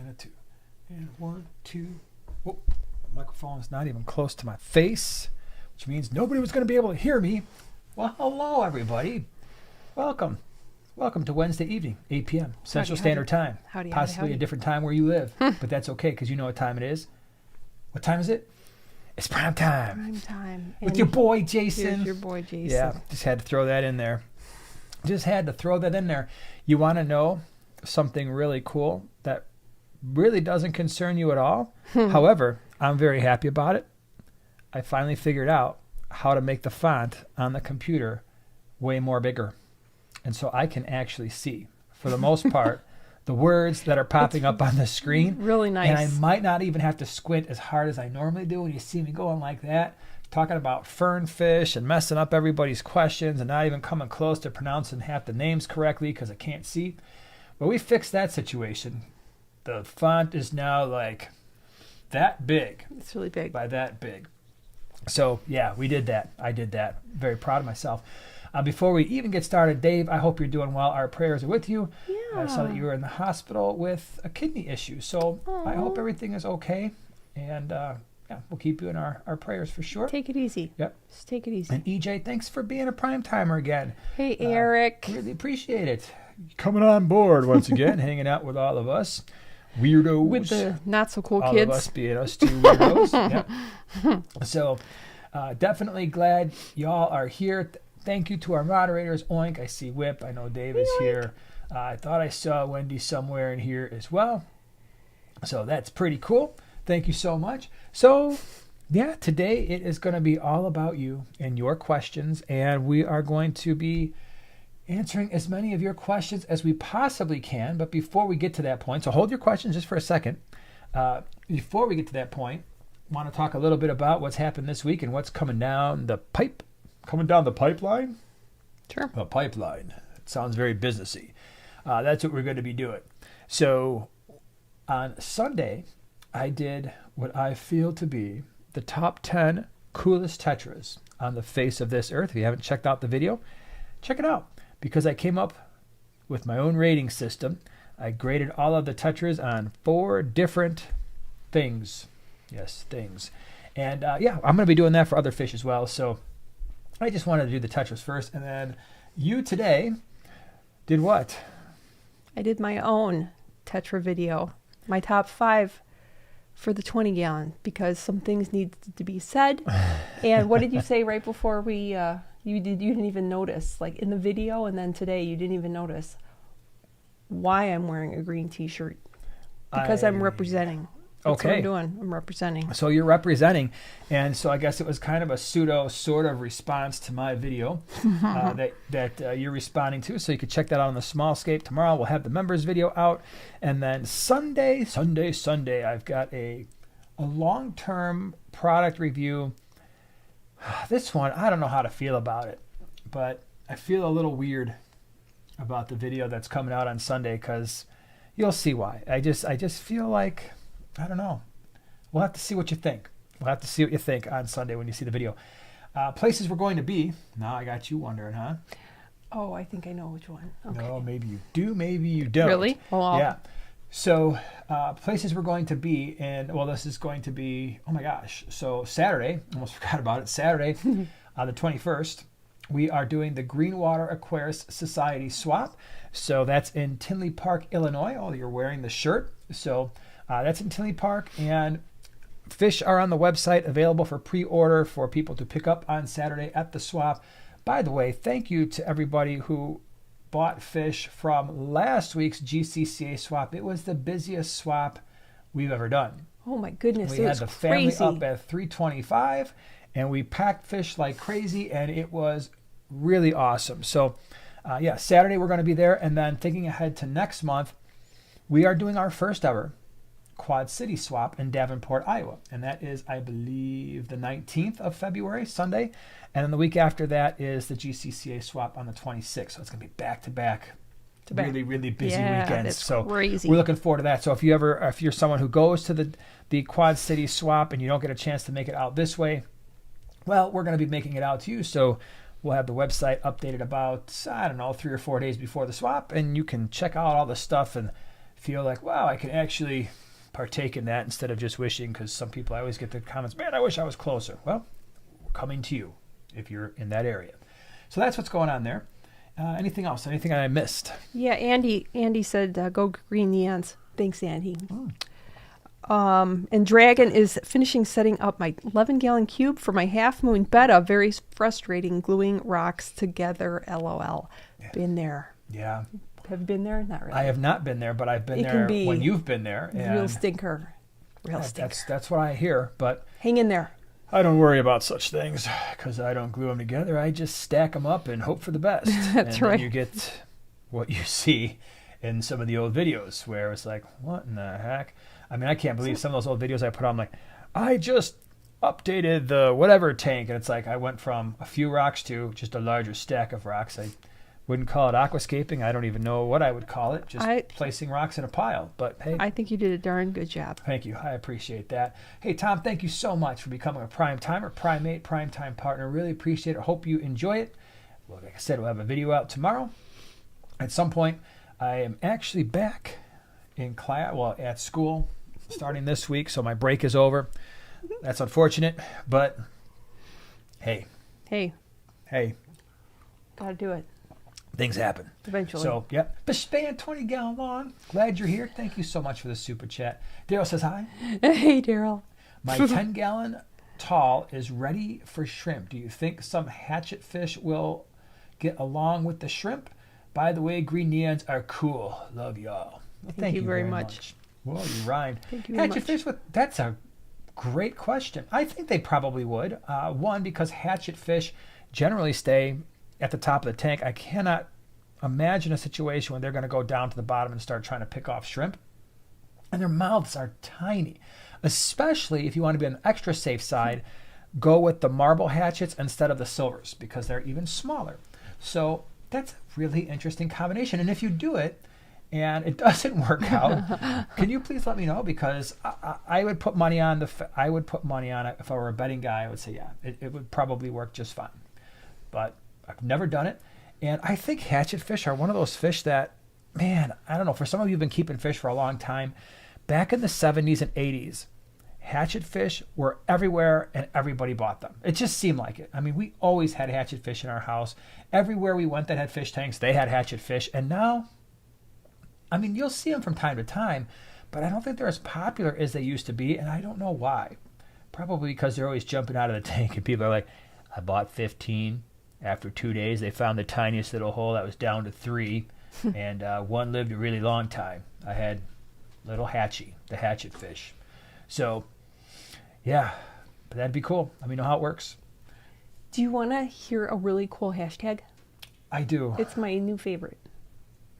and a 2. And 1, 2. Whoa, the microphone is not even close to my face, which means nobody was going to be able to hear me. Well, hello, everybody. Welcome. Welcome to Wednesday evening, 8 p.m. Central Standard Time. Possibly a different time where you live, but that's okay because you know what time it is. What time is it? It's prime time. Prime time. With your boy, Jason. Here's your boy, Jason. Yeah, just had to throw that in there. You want to know something really cool that really doesn't concern you at all? However, I'm very happy about it. I finally figured out how to make the font on the computer way more bigger. And so I can actually see, for the most part, the words that are popping up on the screen. Really nice. And I might not even have to squint as hard as I normally do when you see me going like that, talking about fernfish and messing up everybody's questions and not even coming close to pronouncing half the names correctly because I can't see. Well, we fixed that situation. The font is now like that big. It's really big. By that big. So, yeah, we did that. I did that. Very proud of myself. Before we even get started, Dave, I hope you're doing well. Our prayers are with you. Yeah. I saw that you were in the hospital with a kidney issue. So I hope everything is okay. And we'll keep you in our prayers for sure. Take it easy. Yep. Just take it easy. And EJ, thanks for being a prime timer again. Hey, Eric. Really appreciate it. Coming on board once again, hanging out with all of us. Weirdos. With the not so cool all kids. All of us being us two weirdos. Yep. So definitely glad y'all are here. Thank you to our moderators. Oink, I see Whip. I know Dave is here. I thought I saw Wendy somewhere in here as well. So that's pretty cool. Thank you so much. So, yeah, today it is going to be all about you and your questions. And we are going to be answering as many of your questions as we possibly can. But before we get to that point, so hold your questions just for a second. Before we get to that point, I want to talk a little bit about what's happened this week and what's coming down the pipe. Coming down the pipeline? Sure. A pipeline. It sounds very businessy. That's what we're going to be doing. So on Sunday, I did what I feel to be the top 10 coolest tetras on the face of this earth. If you haven't checked out the video, check it out. Because I came up with my own rating system. I graded all of the tetras on 4 different things. Yes, things. And I'm going to be doing that for other fish as well. So I just wanted to do the tetras first. And then you today did what? I did my own tetra video. My top 5 for the 20 gallon because some things need to be said. And what did you say right before we you didn't even notice, like in the video, and then today you didn't even notice why I'm wearing a green t-shirt? Because I'm representing. That's what I'm doing. I'm representing. So you're representing. And so I guess it was kind of a pseudo sort of response to my video that you're responding to. So you could check that out on the small scape. Tomorrow we'll have the members video out. And then Sunday, I've got a long-term product review. This one, I don't know how to feel about it. But I feel a little weird about the video that's coming out on Sunday because you'll see why. I just feel like... I don't know. We'll have to see what you think. We'll have to see what you think on Sunday when you see the video. Places we're going to be. Now I got you wondering, huh? Oh, I think I know which one. Okay. No, maybe you do, maybe you don't. Really? Well, yeah. So places we're going to be, and well, this is going to be, oh my gosh. So Saturday, almost forgot about it. Saturday, on the 21st, we are doing the Greenwater Aquarius Society swap. So that's in Tinley Park, Illinois. Oh, you're wearing the shirt. So that's in Tinley Park, and fish are on the website available for pre-order for people to pick up on Saturday at the swap. By the way, thank you to everybody who bought fish from last week's GCCA swap. It was the busiest swap we've ever done. Oh my goodness, we had the family up at 325, and we packed fish like crazy, and it was really awesome. So, Saturday we're going to be there, and then thinking ahead to next month, we are doing our first ever Quad City swap in Davenport, Iowa. And that is, I believe, the 19th of February, Sunday. And then the week after that is the GCCA swap on the 26th. So it's going to be back-to-back, really, really busy weekends. So crazy. We're looking forward to that. So if you're someone who goes to the Quad City swap and you don't get a chance to make it out this way, well, we're going to be making it out to you. So we'll have the website updated about, 3 or 4 days before the swap. And you can check out all the stuff and feel like, wow, I can actually partake in that instead of just wishing, because some people, I always get the comments, man, I wish I was closer. Well, we're coming to you if you're in that area. So that's what's going on there. Anything else? Anything I missed? Yeah, Andy said, go green neons. Thanks, Andy. And Dragon is finishing setting up my 11-gallon cube for my half moon betta. Very frustrating gluing rocks together. LOL. Yeah. Been there. Yeah. Have you been there? Not really. I have not been there, but I've been there when you've been there. Real stinker. Real stinker. That's what I hear. But hang in there. I don't worry about such things because I don't glue them together. I just stack them up and hope for the best. That's right. And you get what you see in some of the old videos where it's like, what in the heck? I mean, I can't believe some of those old videos I put on. Like, I just updated the whatever tank. And it's like I went from a few rocks to just a larger stack of rocks. I wouldn't call it aquascaping. I don't even know what I would call it. Just placing rocks in a pile. But hey, I think you did a darn good job. Thank you. I appreciate that. Hey, Tom, thank you so much for becoming a prime timer, primate, prime time partner. Really appreciate it. Hope you enjoy it. Well, like I said, we'll have a video out tomorrow. At some point, I am actually back in class, at school, starting this week. So my break is over. That's unfortunate, but hey. Gotta do it. Things happen. Eventually. So, yep. Bishpan 20-gallon lawn. Glad you're here. Thank you so much for the super chat. Daryl says hi. Hey, Daryl. My 10-gallon tall is ready for shrimp. Do you think some hatchet fish will get along with the shrimp? By the way, green neons are cool. Love y'all. Well, thank you very much. Well, you rhymed. Thank you very hatchet much. fish, that's a great question. I think they probably would. One, because hatchet fish generally stay at the top of the tank. I cannot imagine a situation when they're going to go down to the bottom and start trying to pick off shrimp. And their mouths are tiny. Especially if you want to be on the extra safe side, go with the marble hatchets instead of the silvers because they're even smaller. So that's a really interesting combination. And if you do it and it doesn't work out, can you please let me know? Because I would put money on it. If I were a betting guy, I would say, yeah, it would probably work just fine. But I've never done it. And I think hatchet fish are one of those fish that, man, I don't know, for some of you who've been keeping fish for a long time, back in the 70s and 80s, hatchet fish were everywhere and everybody bought them. It just seemed like it. I mean, we always had hatchet fish in our house. Everywhere we went that had fish tanks, they had hatchet fish. And now, I mean, you'll see them from time to time, but I don't think they're as popular as they used to be, and I don't know why. Probably because they're always jumping out of the tank and people are like, I bought 15. After 2 days, they found the tiniest little hole that was down to 3, and one lived a really long time. I had little hatchy, the hatchet fish. So, yeah, but that'd be cool. Let me know how it works. Do you want to hear a really cool hashtag? I do. It's my new favorite.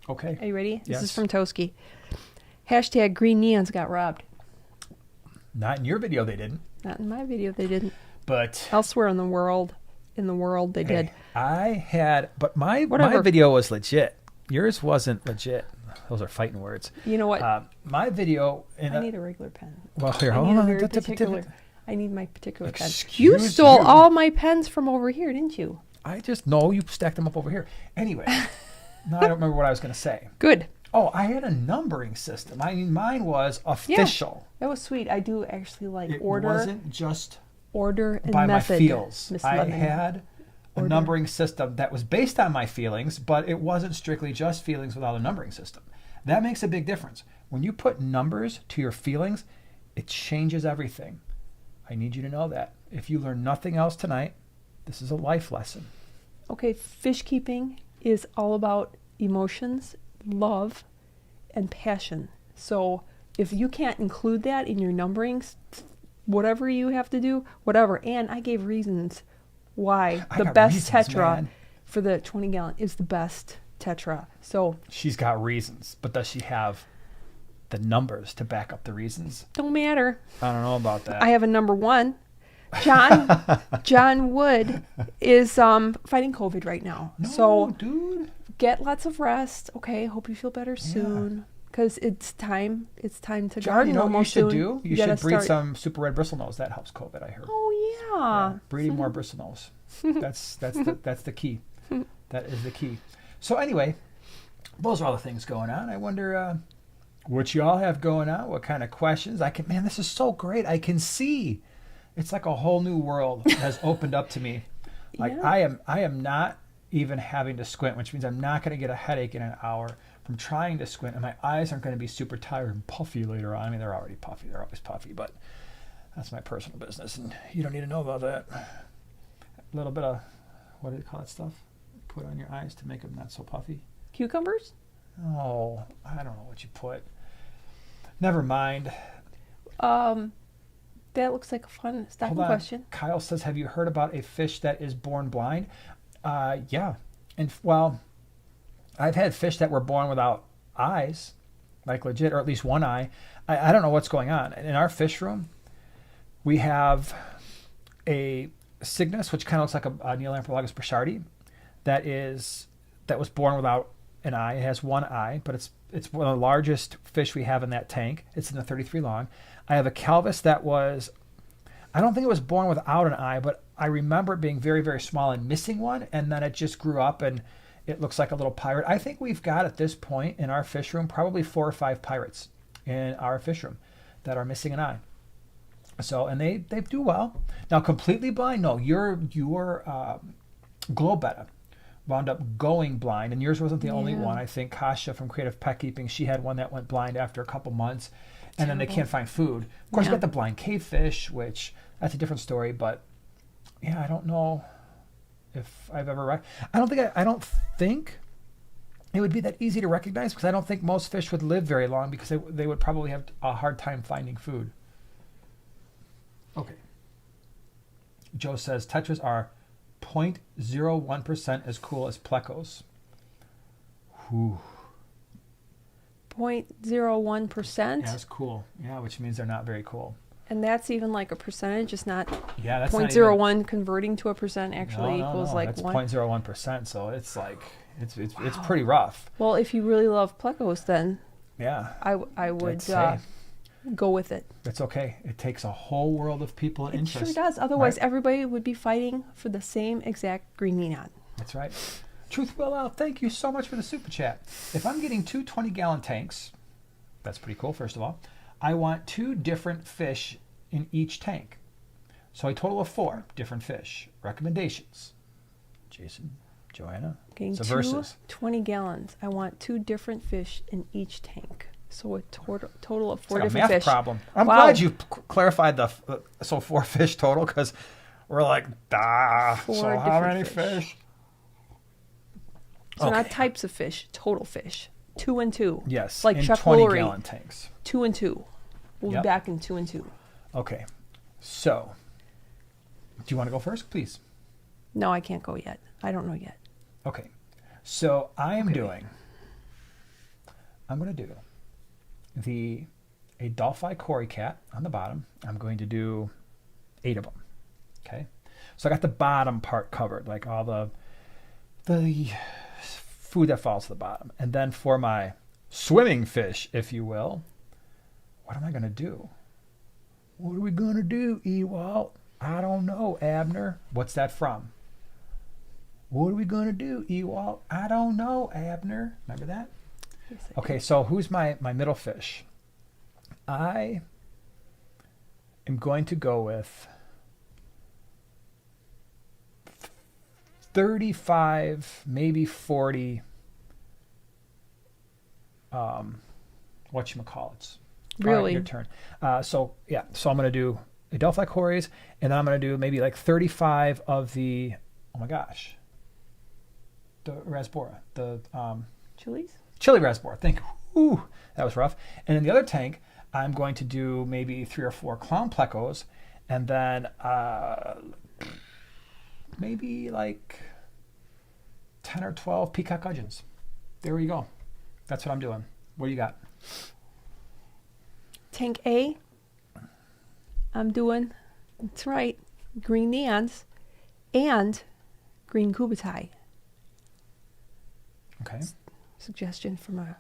Okay. Are you ready? Yes. This is from Toski. Hashtag green neons got robbed. Not in your video, they didn't. Not in my video, they didn't. But elsewhere in the world, they did. I had, but my video was legit. Yours wasn't legit. Those are fighting words. You know what? My video. I need a regular pen. Well, here, hold on. I need my particular pen. Excuse you stole all my pens from over here, didn't you? No, you stacked them up over here. Anyway, no, I don't remember what I was going to say. Good. Oh, I had a numbering system. I mean, mine was official. Yeah, that was sweet. I do actually like order. It wasn't just order and by method. My feels. Miss I Lemon. had a numbering system that was based on my feelings, but it wasn't strictly just feelings without a numbering system. That makes a big difference. When you put numbers to your feelings, it changes everything. I need you to know that. If you learn nothing else tonight, this is a life lesson. Okay, fish keeping is all about emotions, love, and passion. So if you can't include that in your numberings, whatever you have to do, whatever. And I gave reasons why the best Tetra for the 20-gallon is the best Tetra. So she's got reasons, but does she have the numbers to back up the reasons? Don't matter. I don't know about that. I have a number one. John Wood is fighting COVID right now. No, so dude, get lots of rest. Okay, hope you feel better soon. Because it's time to John, garden. you know what you should soon. do? You should breed some super red bristlenose. That helps COVID, I heard. Oh yeah. Breeding more bristlenose. That's the key. That is the key. So anyway, those are all the things going on. I wonder what y'all have going on, what kind of questions. Man, this is so great. I can see. It's like a whole new world has opened up to me. Like Yeah. I am not even having to squint, which means I'm not going to get a headache in an hour from trying to squint, and my eyes aren't going to be super tired and puffy later on. I mean, they're already puffy. They're always puffy, but that's my personal business, and you don't need to know about that. A little bit of, what do you call that stuff? Put on your eyes to make them not so puffy. Cucumbers? Oh, I don't know what you put. Never mind. That looks like a fun stocking Hold on. question. Kyle says, have you heard about a fish that is born blind? Yeah. And well, I've had fish that were born without eyes, like legit, or at least one eye. I don't know what's going on. In our fish room, we have a Cygnus, which kind of looks like a Neolamprologus burchardi, that was born without an eye. It has one eye, but it's one of the largest fish we have in that tank. It's in the 33 long. I have a Calvus that I don't think it was born without an eye, but I remember it being very, very small and missing one, and then it just grew up and it looks like a little pirate. I think we've got at this point in our fish room probably 4 or 5 pirates in our fish room that are missing an eye. So, and they do well. Now, completely blind? No, your Globetta wound up going blind, and yours wasn't the only one. I think Kasha from Creative Pet Keeping, she had one that went blind after a couple months, and then they can't find food. Of course, you got the blind cavefish, which that's a different story, but yeah, I don't know if I've ever I don't think it would be that easy to recognize, because I don't think most fish would live very long, because they would probably have a hard time finding food. Okay. Joe says tetras are 0.01% as cool as plecos. Whew. 0.01%? Yeah, that's cool. Yeah, which means they're not very cool. And that's even like a percentage. It's not that's 0.01 converting to a percent actually equals like that's 1. 0.01%, so it's like it's pretty rough. Well, if you really love plecos, then yeah, I would go with it. It's okay. It takes a whole world of people and interest. It sure does. Otherwise, everybody would be fighting for the same exact green neon. That's right. Truth Will Out, thank you so much for the super chat. If I'm getting 2 20-gallon tanks, that's pretty cool, first of all. I want 2 different fish in each tank. So a total of 4 different fish. Recommendations. Jason, Joanna. Getting so 2 versus 20 gallons. I want 2 different fish in each tank. So a total of 4 it's like different a math fish. problem. I'm glad you clarified so 4 fish total, because we're like, 4 so how many fish? So not types of fish, total fish. 2 and 2. Yes, like in Chef 20-gallon tanks. 2 and 2. We'll be back in 2 and 2. Okay. So, do you want to go first, please? No, I can't go yet. I don't know yet. Okay. So, I'm going to do a Dolphi Cory cat on the bottom. I'm going to do 8 of them. Okay. So I got the bottom part covered, like all the food that falls to the bottom. And then for my swimming fish, if you will, what am I going to do? What are we going to do, Ewalt? I don't know, Abner. What's that from? What are we going to do, Ewalt? I don't know, Abner. Remember that? Yes, Okay, so who's my middle fish? I am going to go with 35, maybe 40, whatchamacallits. Really? Your turn. So I'm going to do a Delphi Cories, and then I'm going to do maybe like 35 of the, oh my gosh, the Rasbora, the Chilies? Chili Rasbora. Thank you. Ooh, that was rough. And in the other tank, I'm going to do maybe 3 or 4 clown plecos, and then maybe like 10 or 12 peacock gudgeons. There we go. That's what I'm doing. What do you got? Tank A, I'm doing, that's right, green neons and green kubatai. Okay. Suggestion from a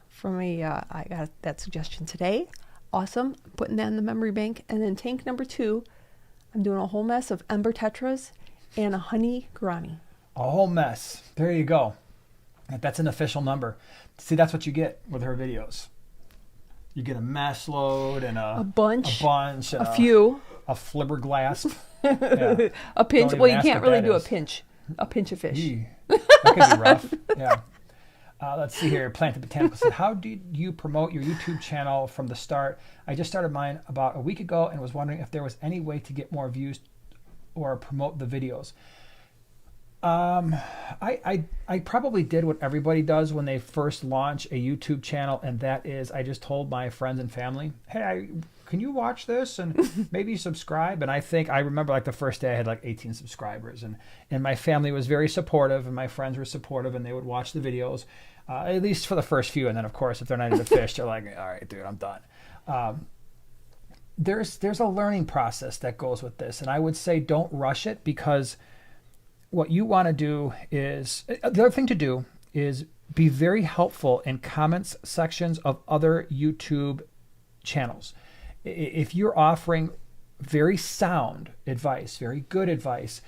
I got that suggestion today. Awesome. I'm putting that in the memory bank. And then tank number 2, I'm doing a whole mess of ember tetras and a honey gourami. A whole mess. There you go. That's an official number. See, that's what you get with her videos. You get a mess load and A bunch. and A few. a flibberglass. Yeah. A pinch. Don't Well, even you ask can't what really that do is. a pinch. A pinch of fish. Gee, that could be rough. Yeah. Let's see here. Planted Botanicals said, how did you promote your YouTube channel from the start? I just started mine about a week ago and was wondering if there was any way to get more views or promote the videos. I probably did what everybody does when they first launch a YouTube channel, and that is I just told my friends and family, hey, can you watch this and maybe subscribe? And I remember like the first day I had like 18 subscribers, and my family was very supportive and my friends were supportive, and they would watch the videos, at least for the first few. And then of course, if they're not into fish, they're like, all right, dude, I'm done. There's a learning process that goes with this. And I would say don't rush it, because what you want to do is, the other thing to do is be very helpful in comments sections of other YouTube channels. If you're offering very sound advice, very good advice,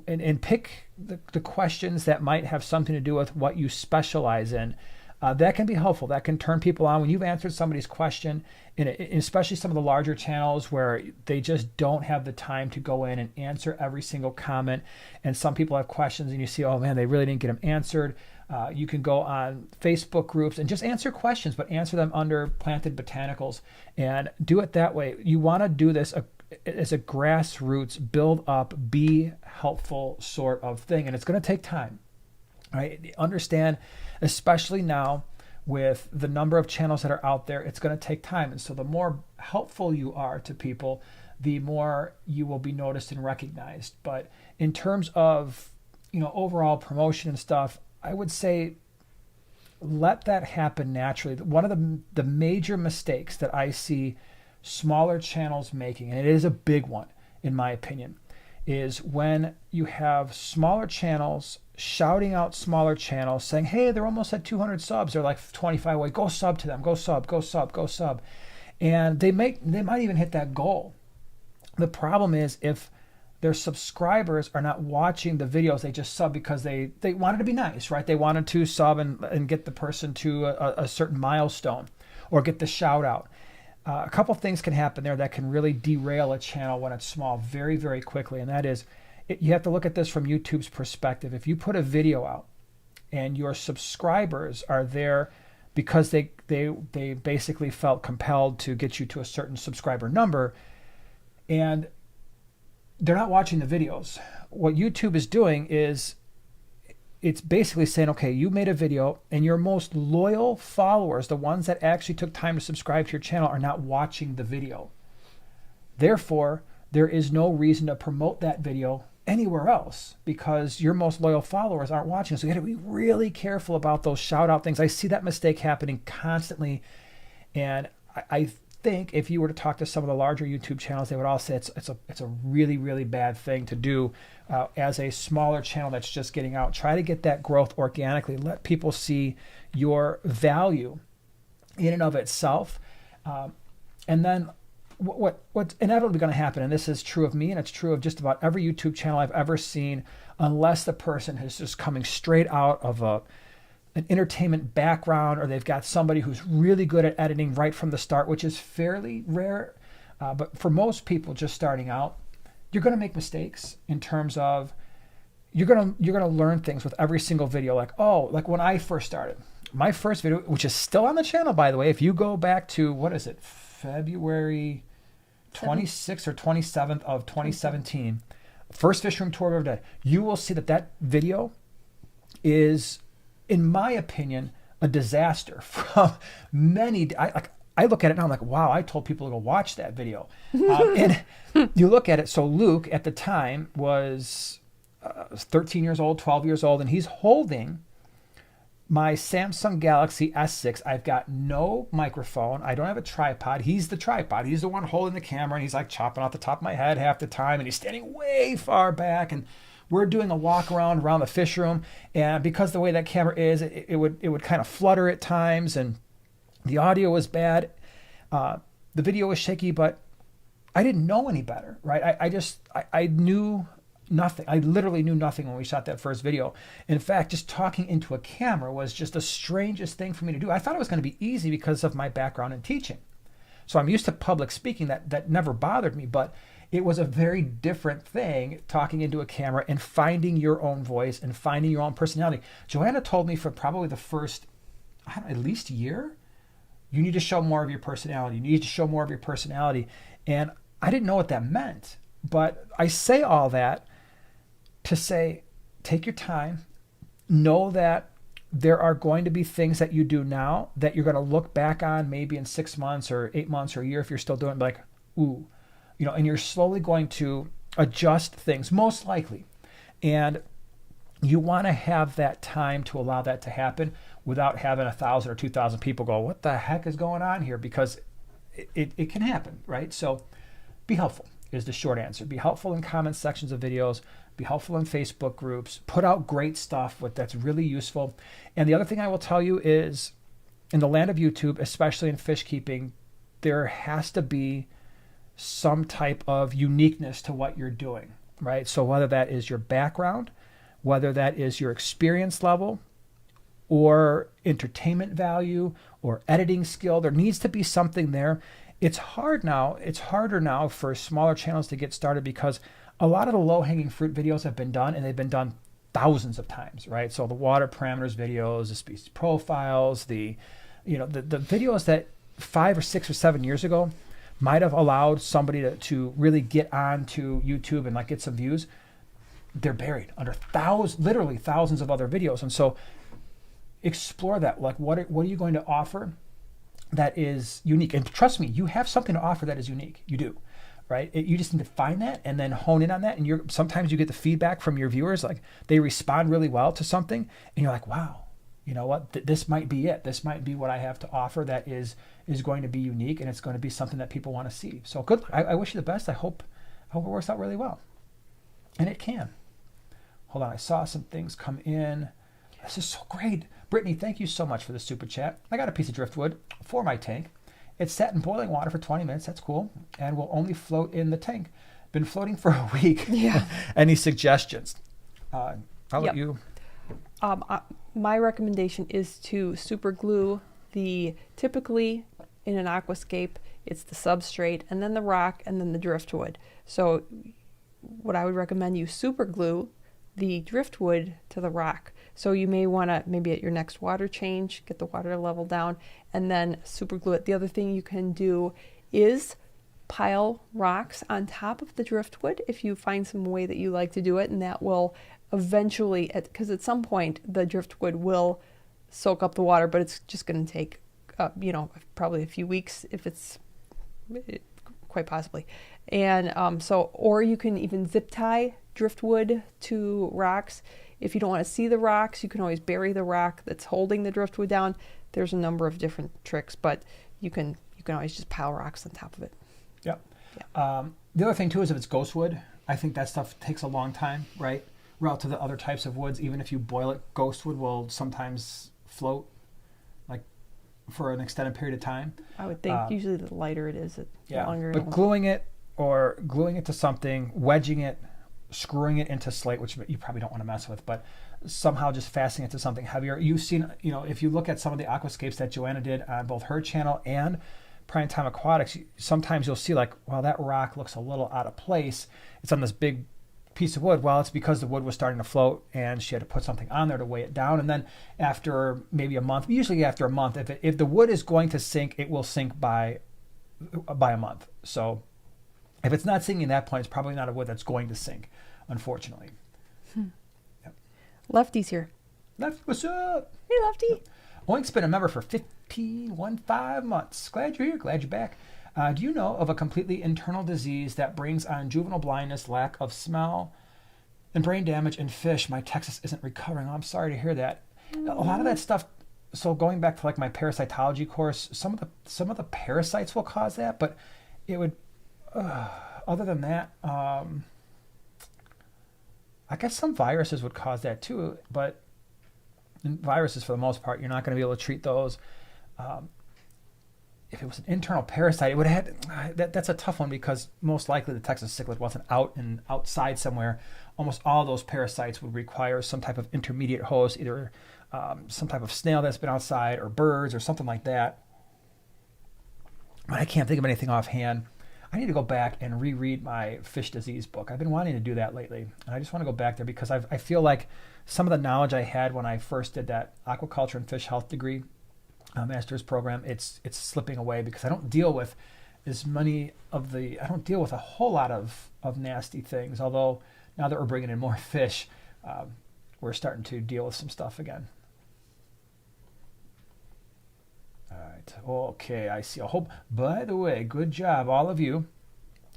and pick the questions that might have something to do with what you specialize in, that can be helpful. That can turn people on when you've answered somebody's question, and especially some of the larger channels where they just don't have the time to go in and answer every single comment. And some people have questions and you see, oh man, they really didn't get them answered. You can go on Facebook groups and just answer questions, but answer them under Planted Botanicals and do it that way. You want to do this as a grassroots, build up, be helpful sort of thing. And it's going to take time. Right? Understand, especially now with the number of channels that are out there, it's going to take time. And so the more helpful you are to people, the more you will be noticed and recognized. But in terms of, overall promotion and stuff, I would say let that happen naturally. One of the major mistakes that I see smaller channels making, and it is a big one in my opinion, is when you have smaller channels shouting out smaller channels saying, hey, they're almost at 200 subs. They're like 25 away. Go sub to them. Go sub, go sub, go sub. And they might even hit that goal. The problem is if their subscribers are not watching the videos, they just sub because they wanted to be nice, right? They wanted to sub and get the person to a certain milestone or get the shout out. A couple things can happen there that can really derail a channel when it's small very, very quickly. And that is, you have to look at this from YouTube's perspective. If you put a video out and your subscribers are there because they basically felt compelled to get you to a certain subscriber number, and they're not watching the videos, what YouTube is doing is it's basically saying, okay, you made a video and your most loyal followers, the ones that actually took time to subscribe to your channel, are not watching the video. Therefore, there is no reason to promote that video anywhere else because your most loyal followers aren't watching. So you got to be really careful about those shout out things. I see that mistake happening constantly. And I think if you were to talk to some of the larger YouTube channels, they would all say it's a really, really bad thing to do as a smaller channel that's just getting out. Try to get that growth organically. Let people see your value in and of itself. And then what's inevitably going to happen, and this is true of me and it's true of just about every YouTube channel I've ever seen, unless the person is just coming straight out of an entertainment background, or they've got somebody who's really good at editing right from the start, which is fairly rare. But for most people just starting out, you're going to make mistakes in terms of you're going to learn things with every single video. Like when I first started, my first video, which is still on the channel, by the way, if you go back to, February 26th or 27th of 2017, first fish room tour I've ever done, you will see that video is, in my opinion, a disaster from many. I look at it now, I'm like, wow, I told people to go watch that video. And you look at it, so Luke at the time was 13 years old, 12 years old, and he's holding my Samsung Galaxy S6. I've got no microphone. I don't have a tripod. He's the tripod. He's the one holding the camera, and he's like chopping off the top of my head half the time, and he's standing way far back, and we're doing a walk around the fish room. And because the way that camera is, it would kind of flutter at times, and the audio was bad. The video was shaky, but I didn't know any better, right? I knew nothing. I literally knew nothing when we shot that first video. In fact, just talking into a camera was just the strangest thing for me to do. I thought it was going to be easy because of my background in teaching. So I'm used to public speaking. That never bothered me, but it was a very different thing talking into a camera and finding your own voice and finding your own personality. Joanna told me for probably the first, at least year, you need to show more of your personality. You need to show more of your personality. And I didn't know what that meant, but I say all that to say, take your time, know that there are going to be things that you do now that you're going to look back on maybe in 6 months or 8 months or a year if you're still doing it, like, ooh, and you're slowly going to adjust things, most likely. And you want to have that time to allow that to happen without having 1,000 or 2,000 people go, what the heck is going on here? Because it can happen, right? So be helpful is the short answer. Be helpful in comment sections of videos. Be helpful in Facebook groups. Put out great stuff that's really useful. And the other thing I will tell you is, in the land of YouTube, especially in fish keeping, there has to be some type of uniqueness to what you're doing, right? So whether that is your background, whether that is your experience level, or entertainment value, or editing skill, there needs to be something there. It's harder now for smaller channels to get started because a lot of the low-hanging fruit videos have been done, and they've been done thousands of times, right? So the water parameters videos, the species profiles, the videos that 5 or 6 or 7 years ago might have allowed somebody to really get onto YouTube and get some views. They're buried under literally thousands of other videos. And so explore that. What are you going to offer that is unique? And trust me, you have something to offer that is unique. You do, right? You just need to find that and then hone in on that. And sometimes you get the feedback from your viewers, they respond really well to something, and you're like, wow, you know what? This might be it. This might be what I have to offer that is going to be unique, and it's going to be something that people want to see. So good. I wish you the best. I hope it works out really well. And it can. Hold on. I saw some things come in. This is so great. Brittany, thank you so much for the super chat. I got a piece of driftwood for my tank. It's sat in boiling water for 20 minutes. That's cool. And will only float in the tank. Been floating for a week. Yeah. Any suggestions? I'll let you. My recommendation is to super glue typically in an aquascape, it's the substrate and then the rock and then the driftwood. So what I would recommend, you super glue the driftwood to the rock. So you may want to, maybe at your next water change, get the water level down and then super glue it. The other thing you can do is pile rocks on top of the driftwood if you find some way that you like to do it, and that will eventually, because at some point the driftwood will soak up the water, but it's just going to take probably a few weeks, if it's quite possibly. And or you can even zip tie driftwood to rocks. If you don't want to see the rocks, you can always bury the rock that's holding the driftwood down. There's a number of different tricks, but you can always just pile rocks on top of it. Yep. Yeah. The other thing too is if it's ghost wood, I think that stuff takes a long time, right? Relative to other types of woods, even if you boil it, ghost wood will sometimes float for an extended period of time. I would think usually the lighter it is, the longer. But gluing it to something, wedging it, screwing it into slate, which you probably don't want to mess with, but somehow just fastening it to something heavier. You've seen, if you look at some of the aquascapes that Joanna did on both her channel and Prime Time Aquatics, sometimes you'll see that rock looks a little out of place. It's on this big piece of wood. Well, it's because the wood was starting to float and she had to put something on there to weigh it down. And then after maybe a month, usually after a month, if the wood is going to sink, it will sink by a month. So if it's not sinking at that point, it's probably not a wood that's going to sink, unfortunately. Yep. Lefty's here. Lefty, what's up? Hey, Lefty. Oink's been a member for 15 months. Glad you're here. Glad you're back. Do you know of a completely internal disease that brings on juvenile blindness, lack of smell, and brain damage in fish? My Texas isn't recovering. I'm sorry to hear that. A lot of that stuff. So going back to my parasitology course, some of the parasites will cause that, but it would. Other than that, I guess some viruses would cause that too. But viruses, for the most part, you're not going to be able to treat those. If it was an internal parasite, it would have that's a tough one because most likely the Texas cichlid wasn't outside somewhere. Almost all those parasites would require some type of intermediate host, either some type of snail that's been outside or birds or something like that. But I can't think of anything offhand. I need to go back and reread my fish disease book. I've been wanting to do that lately, and I just want to go back there because I feel like some of the knowledge I had when I first did that aquaculture and fish health degree master's program, it's slipping away because I don't deal with I don't deal with a whole lot of nasty things. Although now that we're bringing in more fish, we're starting to deal with some stuff again. All right. Okay, I see. By the way, good job, all of you.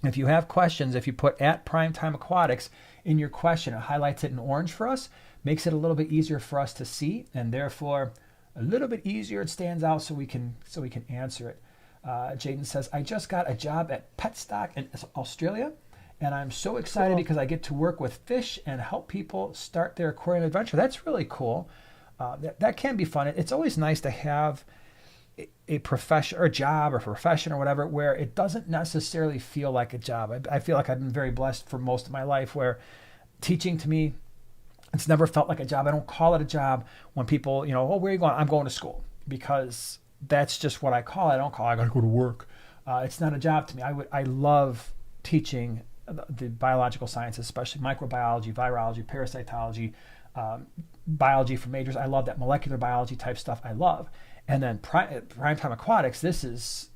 If you have questions, if you put @Primetime Aquatics in your question, it highlights it in orange for us, makes it a little bit easier for us to see, and therefore a little bit easier. It stands out so we can answer it. Jaden says, I just got a job at Petstock in Australia, and I'm so excited because I get to work with fish and help people start their aquarium adventure. That's really cool. That can be fun. It's always nice to have a profession or a job or profession or whatever where it doesn't necessarily feel like a job. I feel like I've been very blessed for most of my life where teaching to me, it's never felt like a job. I don't call it a job when people, oh, where are you going? I'm going to school, because that's just what I call it. I don't call it, I got to go to work. It's not a job to me. I love teaching the biological sciences, especially microbiology, virology, parasitology, biology for majors. I love that molecular biology type stuff. I love. And then Primetime Aquatics, this is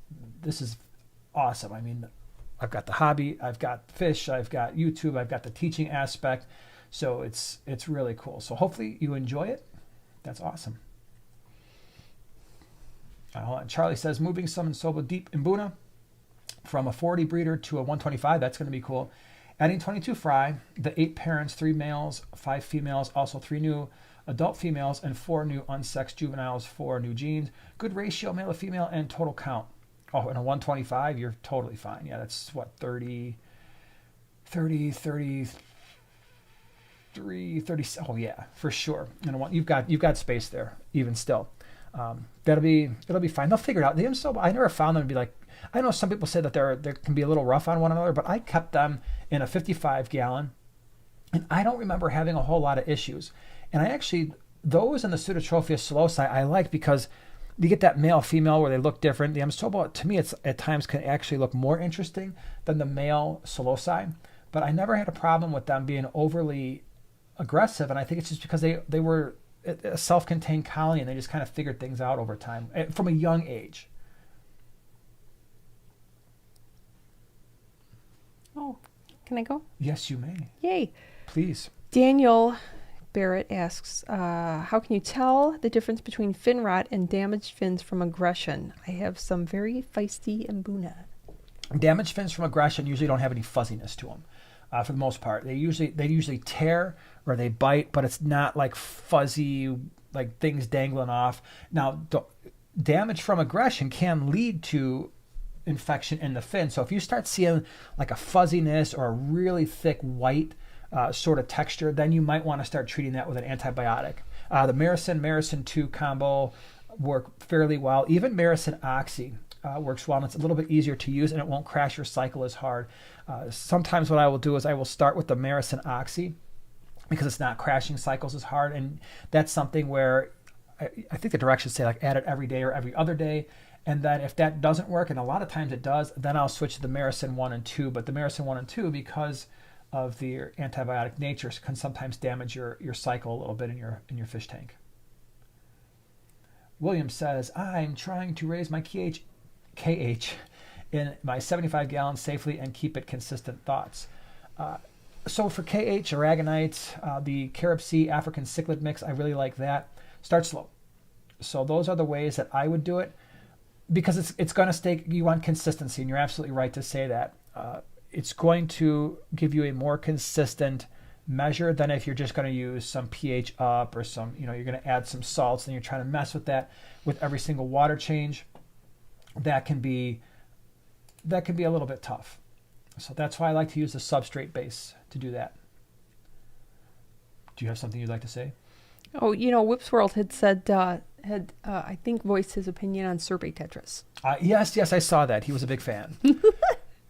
awesome. I mean, I've got the hobby, I've got fish, I've got YouTube, I've got the teaching aspect. So it's really cool. So hopefully you enjoy it. That's awesome. Hold on. Charlie says, moving some Insoba deep in Buna from a 40 breeder to a 125. That's going to be cool. Adding 22 fry, the 8 parents, 3 males, 5 females, also 3 new adult females, and 4 new unsexed juveniles, 4 new genes. Good ratio, male to female, and total count. Oh, and a 125, you're totally fine. Yeah, that's what, 30, 30, oh yeah, for sure. And you've got space there, even still. It'll be fine. They'll figure it out. I never found them to be like, I know some people say that they can be a little rough on one another, but I kept them in a 55 gallon, and I don't remember having a whole lot of issues. And I actually, those in the Pseudotrophia solosi I like because you get that male female where they look different. The Amsoba, to me, it's at times can actually look more interesting than the male solosi, but I never had a problem with them being overly aggressive, and I think it's just because they were a self-contained colony and they just kind of figured things out over time from a young age. Oh, can I go? Yes, you may. Yay. Please. Daniel Barrett asks, how can you tell the difference between fin rot and damaged fins from aggression? I have some very feisty Mbuna. Damaged fins from aggression usually don't have any fuzziness to them. For the most part, they usually tear or they bite, but it's not like fuzzy, like things dangling off. Now, damage from aggression can lead to infection in the fin. So if you start seeing like a fuzziness or a really thick white sort of texture, then you might want to start treating that with an antibiotic. The Maricin 2 combo work fairly well. Even Maricin Oxy works well, and it's a little bit easier to use, and it won't crash your cycle as hard. Sometimes what I will do is I will start with the Maricin Oxy because it's not crashing cycles as hard, and that's something where I think the directions say like add it every day or every other day. And then if that doesn't work, and a lot of times it does, then I'll switch to the Maricin 1 and 2. But the Maricin 1 and 2, because of the antibiotic nature, can sometimes damage your cycle a little bit in your fish tank. William says, I'm trying to raise my KH in my 75 gallons safely and keep it consistent. Thoughts? So for KH, Aragonites, the Carib Sea African cichlid mix, I really like that. Start slow. So those are the ways that I would do it, because it's going to stay, you want consistency, and you're absolutely right to say that. It's going to give you a more consistent measure than if you're just going to use some pH up or some, you're going to add some salts and you're trying to mess with that with every single water change. That can be a little bit tough. So that's why I like to use the substrate base to do that. Do you have something you'd like to say? Oh, Whips World had said, I think voiced his opinion on Sorbet Tetras. Yes, I saw that. He was a big fan.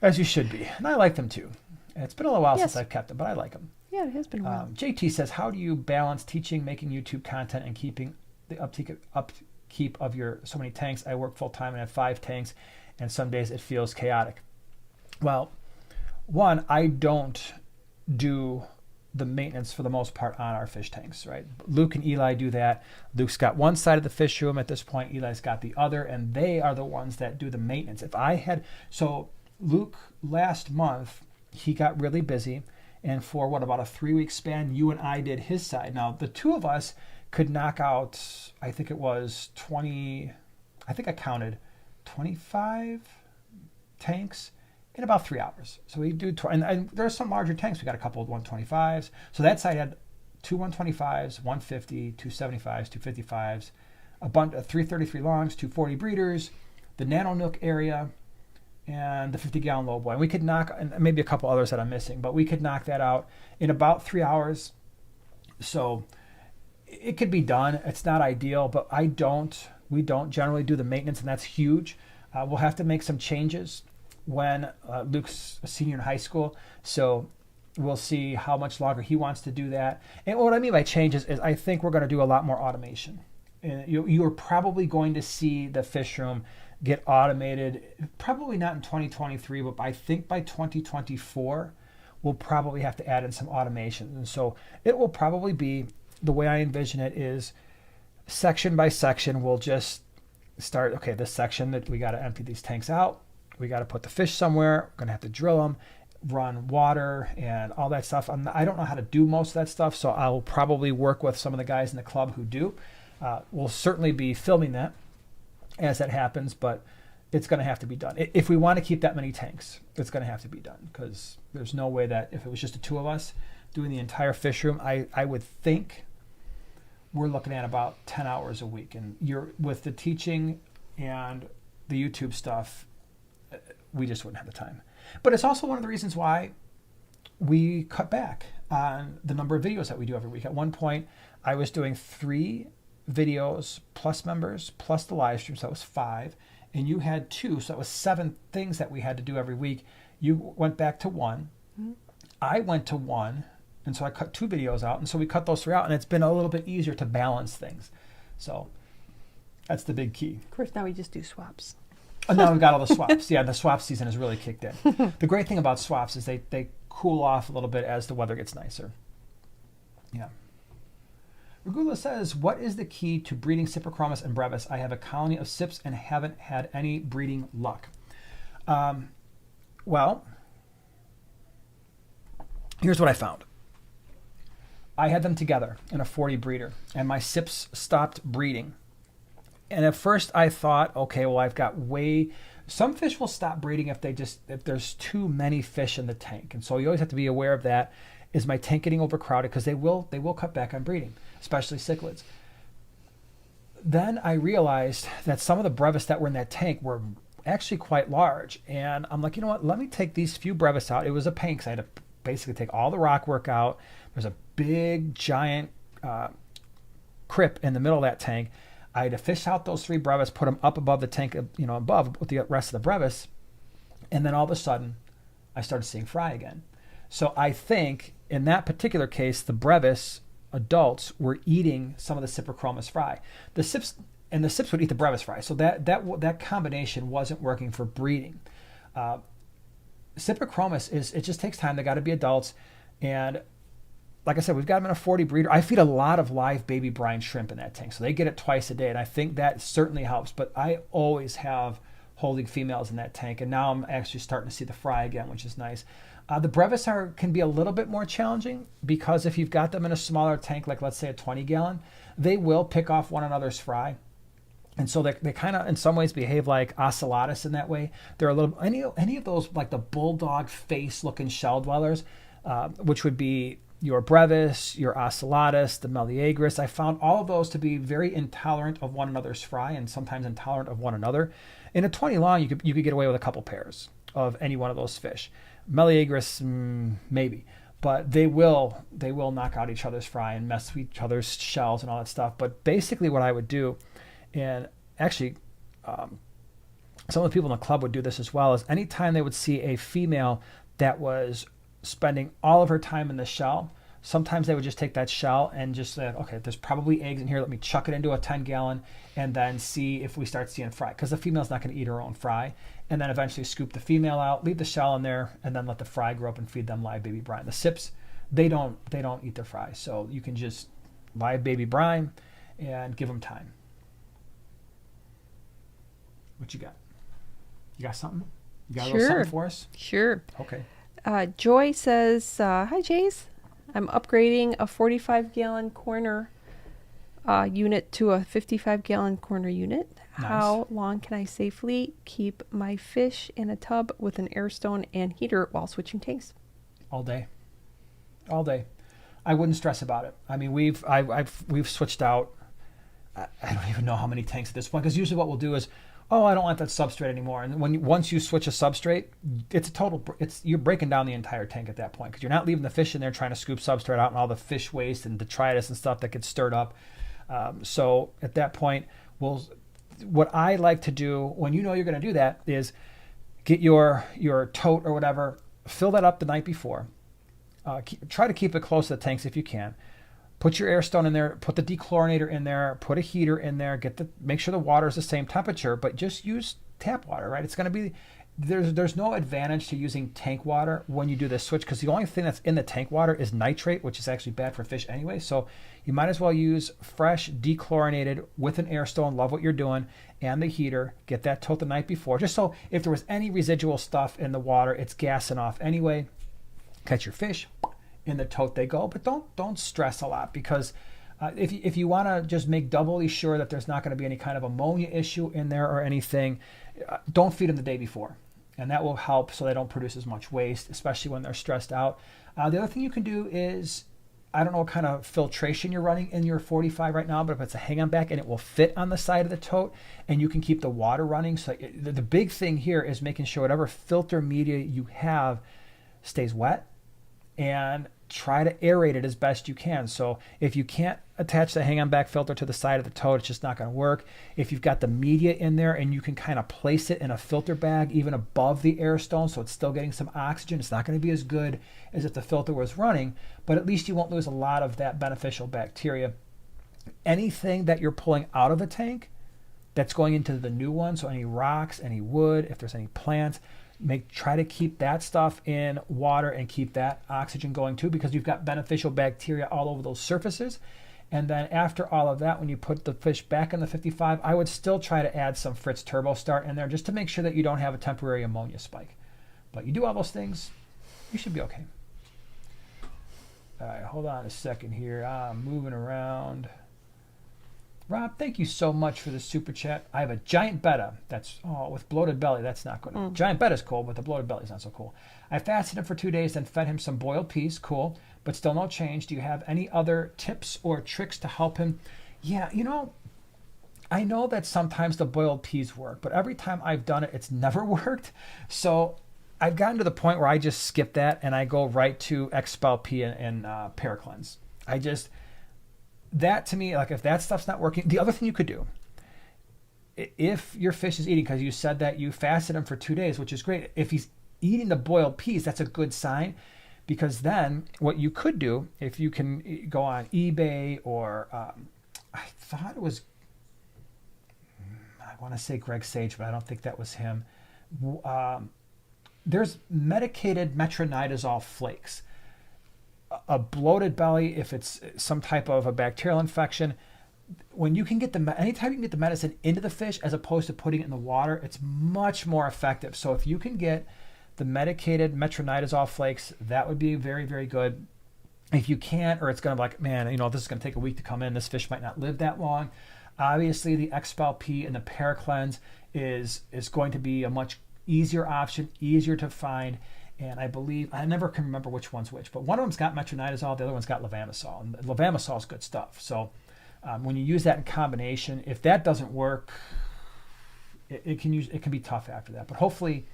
As you should be. And I like them too. It's been a little while since I've kept them, but I like them. Yeah, it has been a while. JT says, how do you balance teaching, making YouTube content, and keeping the upkeep of your so many tanks? I work full time and have 5 tanks and some days it feels chaotic. Well, one, I don't do the maintenance for the most part on our fish tanks, right? Luke and Eli do that. Luke's got one side of the fish room at this point. Eli's got the other, and they are the ones that do the maintenance. So Luke, last month, he got really busy, and for about a 3-week span, you and I did his side. Now, the two of us could knock out, I think it was 20, I think I counted 25 tanks in about 3 hours. So we do, and there's some larger tanks. We got a couple of 125s. So that side had 2 125s, 150, 275s, 255s, a bunch of 333 longs, 240 breeders, the Nano Nook area, and the 50-gallon low boy. And we could knock, and maybe a couple others that I'm missing, but we could knock that out in about 3 hours. So it could be done. It's not ideal, but we don't generally do the maintenance, and that's huge. We'll have to make some changes when Luke's a senior in high school. So we'll see how much longer he wants to do that. And what I mean by changes is I think we're going to do a lot more automation. And you are probably going to see the fish room get automated, probably not in 2023, but I think by 2024, we'll probably have to add in some automation. And so it will probably be, the way I envision it is section by section, we'll just start, okay, this section that we got to empty these tanks out. We got to put the fish somewhere. We're going to have to drill them, run water and all that stuff. I don't know how to do most of that stuff, so I'll probably work with some of the guys in the club who do. We'll certainly be filming that as that happens, but it's going to have to be done. If we want to keep that many tanks, it's going to have to be done, because there's no way that if it was just the two of us doing the entire fish room, I would think we're looking at about 10 hours a week. And with the teaching and the YouTube stuff, we just wouldn't have the time. But it's also one of the reasons why we cut back on the number of videos that we do every week. At one point, I was doing 3 videos plus members plus the live stream, so that was 5. And you had 2, so that was 7 things that we had to do every week. You went back to 1. Mm-hmm. I went to 1, and so I cut 2 videos out. And so we cut those 3 out, and it's been a little bit easier to balance things. So that's the big key. Of course, now we just do swaps. And now we've got all the swaps. Yeah, the swap season has really kicked in. The great thing about swaps is they cool off a little bit as the weather gets nicer. Yeah. Regula says, what is the key to breeding Cyprichromis and brevis? I have a colony of Cyps and haven't had any breeding luck. Well, here's what I found. I had them together in a 40 breeder, and my Cyps stopped breeding. And at first I thought, okay, well, I've got some fish will stop breeding if there's too many fish in the tank. And so you always have to be aware of that. Is my tank getting overcrowded? Because they will cut back on breeding, especially cichlids. Then I realized that some of the brevis that were in that tank were actually quite large. And I'm like, you know what? Let me take these few brevis out. It was a pain because I had to basically take all the rock work out. There's a big, giant crypt in the middle of that tank. I had to fish out those 3 brevis, put them up above the tank, above with the rest of the brevis. And then all of a sudden, I started seeing fry again. So I think in that particular case, the brevis adults were eating some of the Cyprichromis fry. The Cyps would eat the brevis fry. So that combination wasn't working for breeding. Cyprichromis it just takes time. They got to be adults. And like I said, we've got them in a 40 breeder. I feed a lot of live baby brine shrimp in that tank. So they get it twice a day. And I think that certainly helps. But I always have holding females in that tank. And now I'm actually starting to see the fry again, which is nice. The brevis can be a little bit more challenging because if you've got them in a smaller tank, like let's say a 20-gallon, they will pick off one another's fry. And so they kind of, in some ways, behave like ocellatus in that way. They're a little, any of those, like the bulldog face-looking shell dwellers, which would be your brevis, your ocellatus, the meleagris. I found all of those to be very intolerant of one another's fry and sometimes intolerant of one another. In a 20 long, you could get away with a couple pairs of any one of those fish. Meleagris, maybe, but they will knock out each other's fry and mess with each other's shells and all that stuff. But basically what I would do, and actually some of the people in the club would do this as well, is anytime they would see a female that was spending all of her time in the shell, sometimes they would just take that shell and just say, okay, there's probably eggs in here. Let me chuck it into a 10-gallon and then see if we start seeing fry. Because the female's not going to eat her own fry. and then eventually scoop the female out, leave the shell in there, and then let the fry grow up and feed them live baby brine. The sips, they don't eat their fries, so you can just live baby brine and give them time. What you got? You got something? You got a little something for us? Sure. Okay. Joy says, hi, Jace. I'm upgrading a 45-gallon corner unit to a 55-gallon corner unit. Nice. How long can I safely keep my fish in a tub with an air stone and heater while switching tanks? All day. All day. I wouldn't stress about it. I mean, we've switched out, I don't even know how many tanks at this point, because usually what we'll do is, oh, I don't want that substrate anymore. And once you switch a substrate, you're breaking down the entire tank at that point, because you're not leaving the fish in there trying to scoop substrate out and all the fish waste and detritus and stuff that gets stirred up. So at that point, what I like to do when you know you're going to do that is get your tote or whatever, fill that up the night before. Try to keep it close to the tanks if you can. Put your air stone in there, put the dechlorinator in there, put a heater in there, make sure the water is the same temperature, but just use tap water, right? It's going to be, there's no advantage to using tank water when you do this switch, because the only thing that's in the tank water is nitrate, which is actually bad for fish anyway. So you might as well use fresh dechlorinated with an air stone, love what you're doing, and the heater. Get that tote the night before, just so if there was any residual stuff in the water, it's gassing off anyway. Catch your fish, in the tote they go, but don't stress a lot, because if you want to just make doubly sure that there's not going to be any kind of ammonia issue in there or anything, don't feed them the day before, and that will help so they don't produce as much waste, especially when they're stressed out. The other thing you can do is, I don't know what kind of filtration you're running in your 45 right now, but if it's a hang-on back and it will fit on the side of the tote, and you can keep the water running. So the big thing here is making sure whatever filter media you have stays wet, and try to aerate it as best you can. So if you can't attach the hang-on back filter to the side of the tote, it's just not going to work. If you've got the media in there and you can kind of place it in a filter bag even above the air stone so it's still getting some oxygen, it's not going to be as good as if the filter was running, but at least you won't lose a lot of that beneficial bacteria. Anything that you're pulling out of a tank that's going into the new one, so any rocks, any wood, if there's any plants, try to keep that stuff in water and keep that oxygen going too, because you've got beneficial bacteria all over those surfaces. And then after all of that, when you put the fish back in the 55, I would still try to add some Fritz Turbo Start in there just to make sure that you don't have a temporary ammonia spike. But you do all those things, you should be okay. All right, hold on a second here. I'm moving around. Rob, thank you so much for the super chat. I have a giant betta that's with bloated belly. That's not good. Giant betta's cool, but the bloated belly's not so cool. I fasted him for 2 days, then fed him some boiled peas. Cool, but still no change. Do you have any other tips or tricks to help him? Yeah, I know that sometimes the boiled peas work, but every time I've done it, it's never worked. So I've gotten to the point where I just skip that and I go right to Expel P and Paracleanse. That to me, like if that stuff's not working, the other thing you could do, if your fish is eating, because you said that you fasted him for 2 days, which is great. If he's eating the boiled peas, that's a good sign, because then what you could do, if you can go on eBay or I thought it was, I want to say Greg Sage, but I don't think that was him. There's medicated metronidazole flakes. A bloated belly, if it's some type of a bacterial infection, when you can get anytime you can get the medicine into the fish as opposed to putting it in the water, it's much more effective. So if you can get the medicated metronidazole flakes, that would be very, very good. If you can't, or it's going to be like, man, this is going to take a week to come in, this fish might not live that long. Obviously, the Expel P and the Paracleanse is going to be a much easier option, easier to find. And I believe, I never can remember which one's which, but one of them's got metronidazole, the other one's got levamisole. And levamisole is good stuff. So when you use that in combination, if that doesn't work, it can be tough after that. But hopefully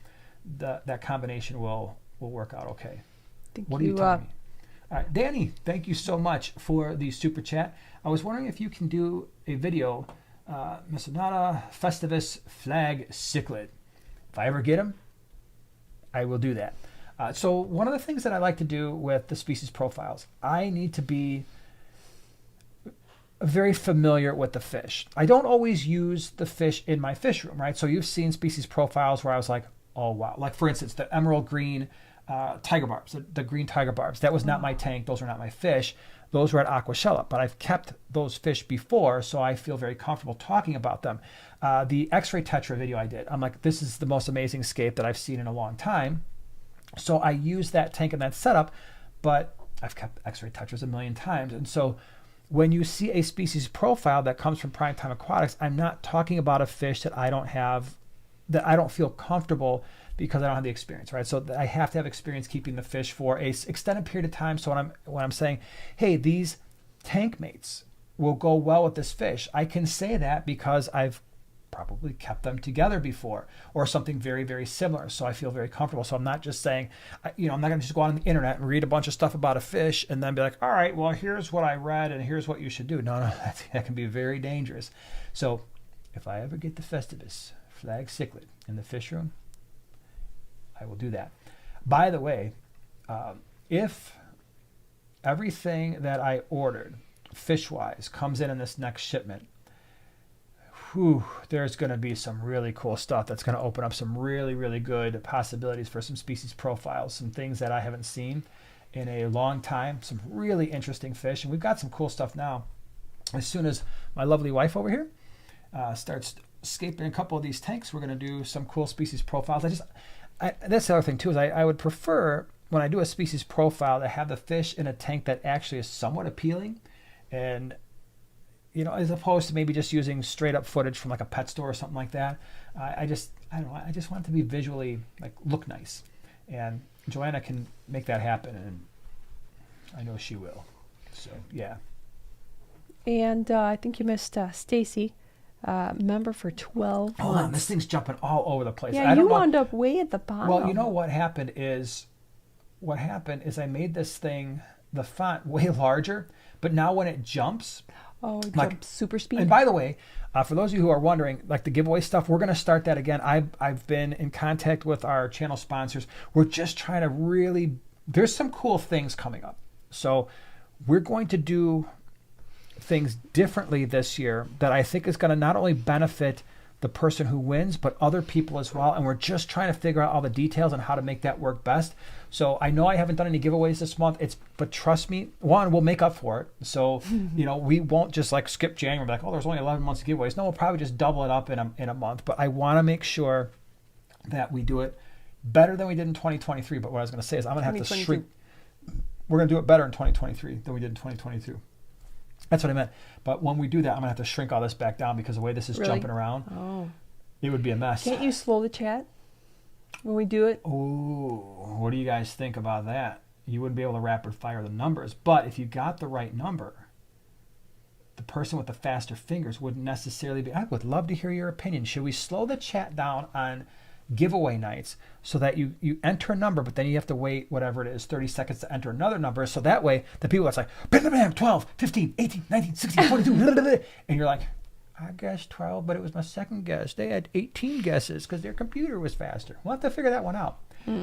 that combination will work out okay. What are you telling me? All right, Danny, thank you so much for the super chat. I was wondering if you can do a video, Mesonata festivus flag cichlid. If I ever get him, I will do that. So one of the things that I like to do with the species profiles, I need to be very familiar with the fish. I don't always use the fish in my fish room, right? So you've seen species profiles where I was like, oh, wow. Like, for instance, the emerald green tiger barbs, the green tiger barbs. That was not my tank. Those are not my fish. Those were at Aquascapes, but I've kept those fish before, so I feel very comfortable talking about them. The X-ray tetra video I did, I'm like, this is the most amazing scape that I've seen in a long time. So I use that tank and that setup, but I've kept X-ray tetras a million times. And so when you see a species profile that comes from Primetime Aquatics, I'm not talking about a fish that I don't feel comfortable because I don't have the experience, right? So I have to have experience keeping the fish for a extended period of time. So when I'm saying, hey, these tank mates will go well with this fish, I can say that because I've probably kept them together before or something very, very similar. So I feel very comfortable. So I'm not just saying, I'm not going to just go on the internet and read a bunch of stuff about a fish and then be like, all right, well, here's what I read and here's what you should do. No, that can be very dangerous. So if I ever get the Festivus flag cichlid in the fish room, I will do that. By the way, if everything that I ordered fish-wise comes in this next shipment, there's going to be some really cool stuff that's going to open up some really, really good possibilities for some species profiles, some things that I haven't seen in a long time, some really interesting fish. And we've got some cool stuff now. As soon as my lovely wife over here starts scaping a couple of these tanks, we're going to do some cool species profiles. That's the other thing too, is I would prefer when I do a species profile to have the fish in a tank that actually is somewhat appealing, and as opposed to maybe just using straight up footage from like a pet store or something like that. I don't know. I just want it to be visually look nice, and Joanna can make that happen, and I know she will. So yeah. And I think you missed Stacy. Member for 12 months. Hold on, this thing's jumping all over the place. Yeah, you wound up way at the bottom. Well, you know what happened is I made this thing, the font, way larger, but now when it jumps... Oh, it jumps super speed. And by the way, for those of you who are wondering, the giveaway stuff, we're going to start that again. I've been in contact with our channel sponsors. We're just trying to really... There's some cool things coming up. So we're going to do things differently this year that I think is going to not only benefit the person who wins, but other people as well. And we're just trying to figure out all the details on how to make that work best. So I know I haven't done any giveaways this month. But trust me, one, we'll make up for it. So, we won't just skip January, there's only 11 months of giveaways. No, we'll probably just double it up in a month. But I want to make sure that we do it better than we did in 2023. But what I was going to say is I'm going to have to shrink. We're going to do it better in 2023 than we did in 2022. That's what I meant. But when we do that, I'm going to have to shrink all this back down because the way this is jumping around, it would be a mess. Can't you slow the chat when we do it? Oh, what do you guys think about that? You wouldn't be able to rapid fire the numbers. But if you got the right number, the person with the faster fingers wouldn't necessarily be... I would love to hear your opinion. Should we slow the chat down on giveaway nights so that you enter a number, but then you have to wait whatever it is 30 seconds to enter another number, so that way the people that's like bam, bam, bam, 12 15 18 19 16 22 blah, blah, blah, and you're like, I guessed 12, but it was my second guess. They had 18 guesses because their computer was faster. We'll have to figure that one out.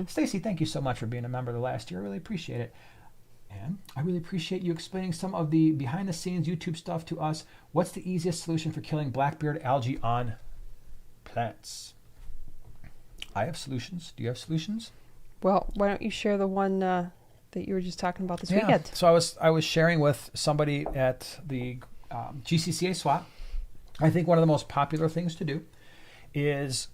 Stacy, thank you so much for being a member of the last year. I really appreciate it. And I really appreciate you explaining some of the behind the scenes YouTube stuff to us. What's the easiest solution for killing Blackbeard algae on plants? I have solutions. Do you have solutions? Well, why don't you share the one that you were just talking about this weekend? So I was sharing with somebody at the GCCA SWAT. I think one of the most popular things to do is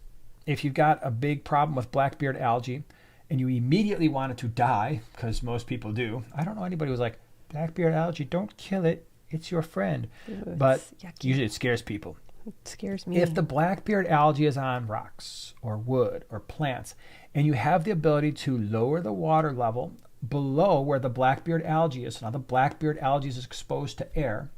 if you've got a big problem with Blackbeard algae and you immediately want it to die, because most people do. I don't know anybody who's like, Blackbeard algae, don't kill it. It's your friend. Ooh, but usually it scares people. It scares me. If the Blackbeard algae is on rocks or wood or plants, and you have the ability to lower the water level below where the Blackbeard algae is, so now the Blackbeard algae is exposed to air.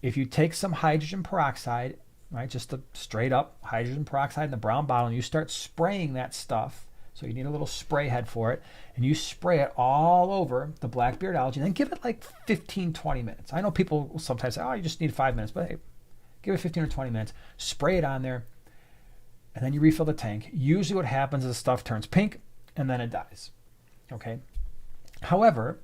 If you take some hydrogen peroxide, right, just the straight up hydrogen peroxide in the brown bottle, and you start spraying that stuff, so you need a little spray head for it, and you spray it all over the Blackbeard algae, and then give it 15, 20 minutes. I know people will sometimes say, you just need 5 minutes, but hey, give it 15 or 20 minutes, spray it on there, and then you refill the tank. Usually what happens is the stuff turns pink, and then it dies. Okay? However,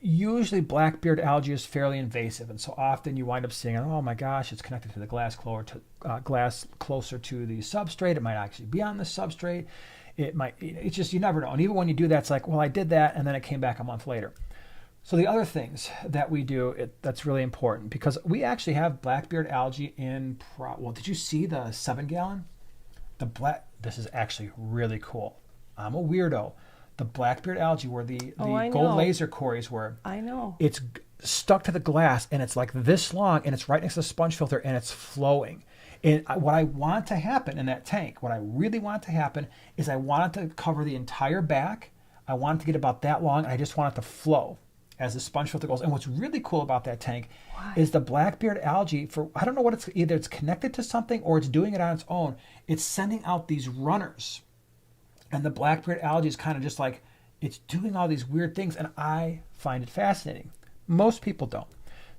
usually Blackbeard algae is fairly invasive, and so often you wind up seeing, oh my gosh, it's connected to the glass closer to the substrate. It might actually be on the substrate. It's just, you never know. And even when you do that, it's like, well, I did that, and then it came back a month later. So the other things that we do, that's really important, because we actually have Blackbeard algae in, well, did you see the 7-gallon? This is actually really cool. I'm a weirdo. The Blackbeard algae where the gold laser cories were. I know. It's stuck to the glass, and it's like this long, and it's right next to the sponge filter, and it's flowing. And what I want to happen in that tank, what I really want to happen is I want it to cover the entire back. I want it to get about that long, and I just want it to flow as the sponge filter goes. And what's really cool about that tank is the Blackbeard algae, I don't know what either it's connected to something or it's doing it on its own. It's sending out these runners. And the Blackbeard algae is kind of just like, it's doing all these weird things, and I find it fascinating. Most people don't.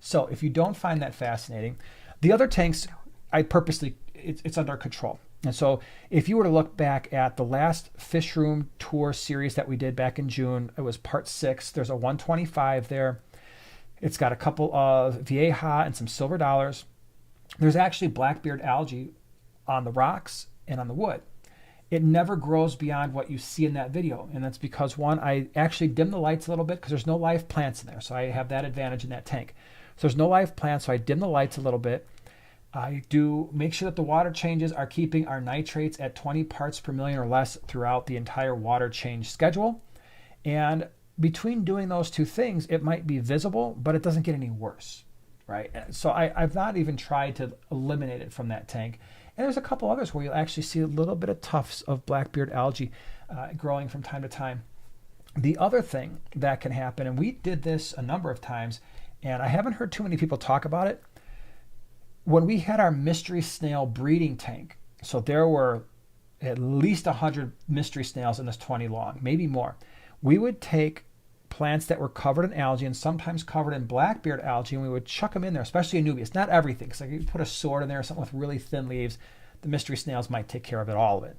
So if you don't find that fascinating, the other tanks, it's under control. And so if you were to look back at the last fish room tour series that we did back in June, it was part 6. There's a 125 there. It's got a couple of vieja and some silver dollars. There's actually Blackbeard algae on the rocks and on the wood. It never grows beyond what you see in that video. And that's because, one, I actually dim the lights a little bit because there's no live plants in there. So I have that advantage in that tank. So there's no live plants, so I dim the lights a little bit. I do make sure that the water changes are keeping our nitrates at 20 parts per million or less throughout the entire water change schedule. And between doing those two things, it might be visible, but it doesn't get any worse, right? So I've not even tried to eliminate it from that tank. And there's a couple others where you'll actually see a little bit of tufts of Blackbeard algae growing from time to time. The other thing that can happen, and we did this a number of times, and I haven't heard too many people talk about it. When we had our mystery snail breeding tank, so there were at least 100 mystery snails in this 20 long, maybe more. We would take plants that were covered in algae and sometimes covered in Blackbeard algae, and we would chuck them in there, especially anubias. Not everything, because like you put a sword in there or something with really thin leaves, the mystery snails might take care of it, all of it.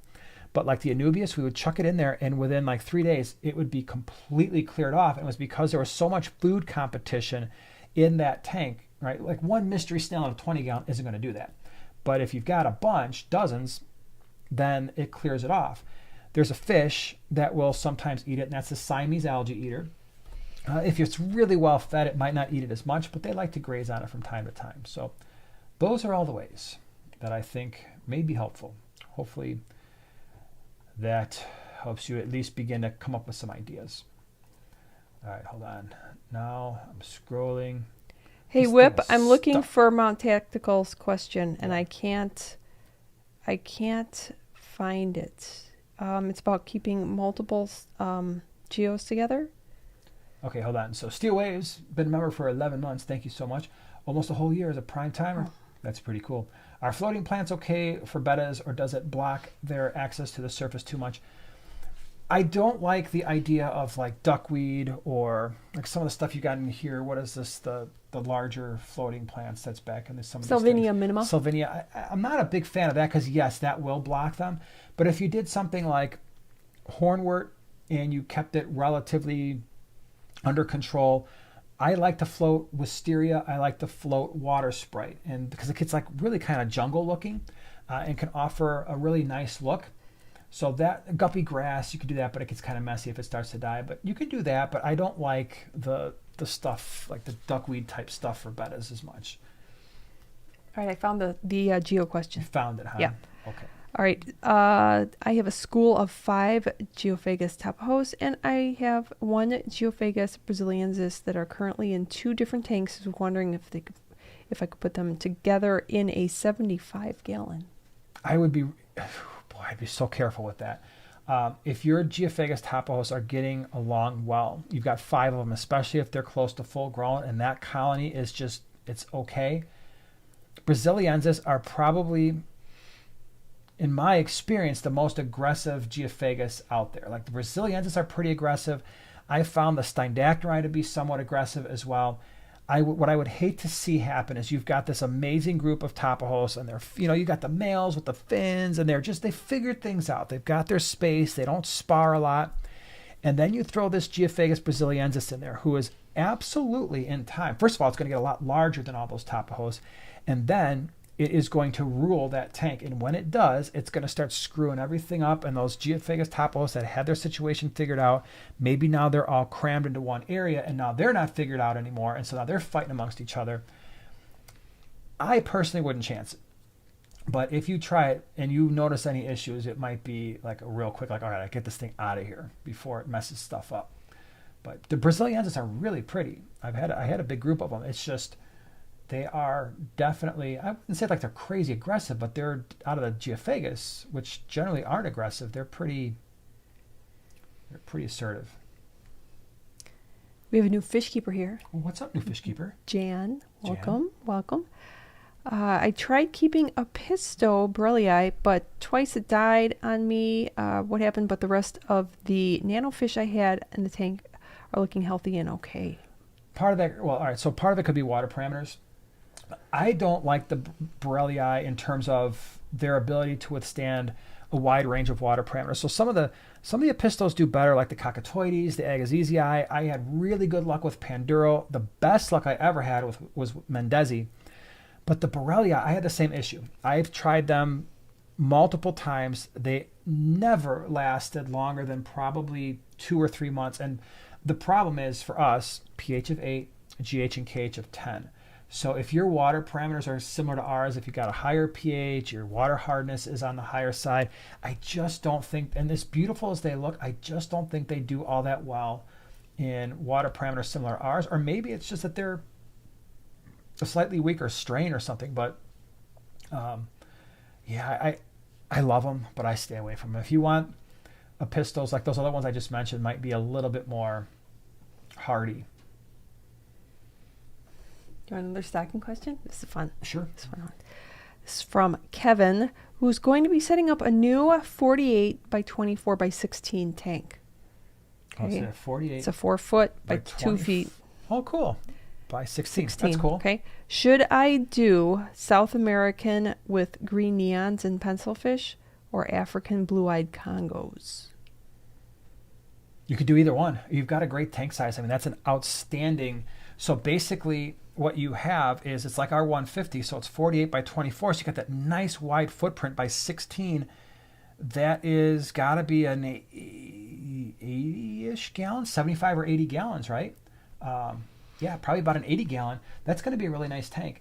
But like the anubias, we would chuck it in there, and within like 3 days, it would be completely cleared off. And it was because there was so much food competition in that tank. Right, like one mystery snail in a 20-gallon isn't going to do that. But if you've got a bunch, dozens, then it clears it off. There's a fish that will sometimes eat it, and that's the Siamese algae eater. If it's really well fed, it might not eat it as much, but they like to graze on it from time to time. So those are all the ways that I think may be helpful. Hopefully that helps you at least begin to come up with some ideas. All right, hold on. Now I'm scrolling. Hey, Whip, I'm looking for Mount Tactical's question, and I can't find it. It's about keeping multiple geos together. Okay, hold on. So Steel Waves, been a member for 11 months. Thank you so much. Almost a whole year as a prime timer. That's pretty cool. Are floating plants okay for bettas, or does it block their access to the surface too much? I don't like the idea of like duckweed or like some of the stuff you got in here. What is this? The larger floating plants that's back in some of these Sylvinia minima. Sylvinia. I'm not a big fan of that because yes, that will block them. But if you did something like hornwort and you kept it relatively under control, I like to float wisteria. I like to float water sprite, and because it gets like really kind of jungle looking and can offer a really nice look. So that guppy grass, you could do that, but it gets kind of messy if it starts to die. But you could do that, but I don't like the stuff, like the duckweed type stuff for bettas as much. All right, I found the geo question. You found it, huh? Yeah. Okay. All right, I have a school of 5 Geophagus tapajos, and I have 1 Geophagus brasiliensis that are currently in 2 different tanks. I was wondering if I could put them together in a 75-gallon. I'd be so careful with that. If your Geophagus tapajos are getting along well, you've got 5 of them, especially if they're close to full grown and that colony is just, it's okay. Brasiliensis are probably, in my experience, the most aggressive Geophagus out there. Like the Brasiliensis are pretty aggressive. I found the Steindachnerai to be somewhat aggressive as well. What I would hate to see happen is you've got this amazing group of tapajos, and you got the males with the fins, and they figured things out. They've got their space. They don't spar a lot. And then you throw this Geophagus brasiliensis in there, who is absolutely in time. First of all, it's going to get a lot larger than all those tapajos. And then it is going to rule that tank. And when it does, it's going to start screwing everything up. And those Geophagus tapajos that had their situation figured out, maybe now they're all crammed into one area and now they're not figured out anymore. And so now they're fighting amongst each other. I personally wouldn't chance it. But if you try it and you notice any issues, it might be like a real quick, like, all right, I get this thing out of here before it messes stuff up. But the Brasiliensis are really pretty. I had a big group of them. It's just, they are definitely, I wouldn't say like they're crazy aggressive, but they're out of the Geophagus, which generally aren't aggressive. They're pretty assertive. We have a new fish keeper here. Well, what's up, new fish keeper? Jan, welcome. I tried keeping a Pisto Borellii, but twice it died on me. What happened? But the rest of the nanofish I had in the tank are looking healthy and okay. Part of that, well, all right, so part of it could be water parameters. I don't like the Borellii in terms of their ability to withstand a wide range of water parameters. So some of the Apistos do better, like the Cacatoides, the Agassizii. I had really good luck with Panduro. The best luck I ever had was Mendezi. But the Borellii, I had the same issue. I've tried them multiple times. They never lasted longer than probably 2 or 3 months. And the problem is for us, pH of 8, GH and KH of 10. So if your water parameters are similar to ours, if you've got a higher pH, your water hardness is on the higher side, I just don't think, and as beautiful as they look, I just don't think they do all that well in water parameters similar to ours. Or maybe it's just that they're a slightly weaker strain or something, but yeah, I love them, but I stay away from them. If you want Apistos, like those other ones I just mentioned, might be a little bit more hardy. Do you want another stocking question? This is fun. Sure. This is fun. This is from Kevin, who's going to be setting up a new 48 by 24 by 16 tank. Okay. Oh, 48. It's a 4 foot by 2 feet. Oh, cool. By 16. That's cool. Okay. Should I do South American with green neons and pencilfish or African blue-eyed Congos? You could do either one. You've got a great tank size. I mean, that's an outstanding. So basically what you have is it's like our 150. So it's 48 by 24. So you got that nice wide footprint by 16. That is got to be an 80-ish gallons, 75 or 80 gallons, right? Yeah, probably about an 80 gallon. That's going to be a really nice tank.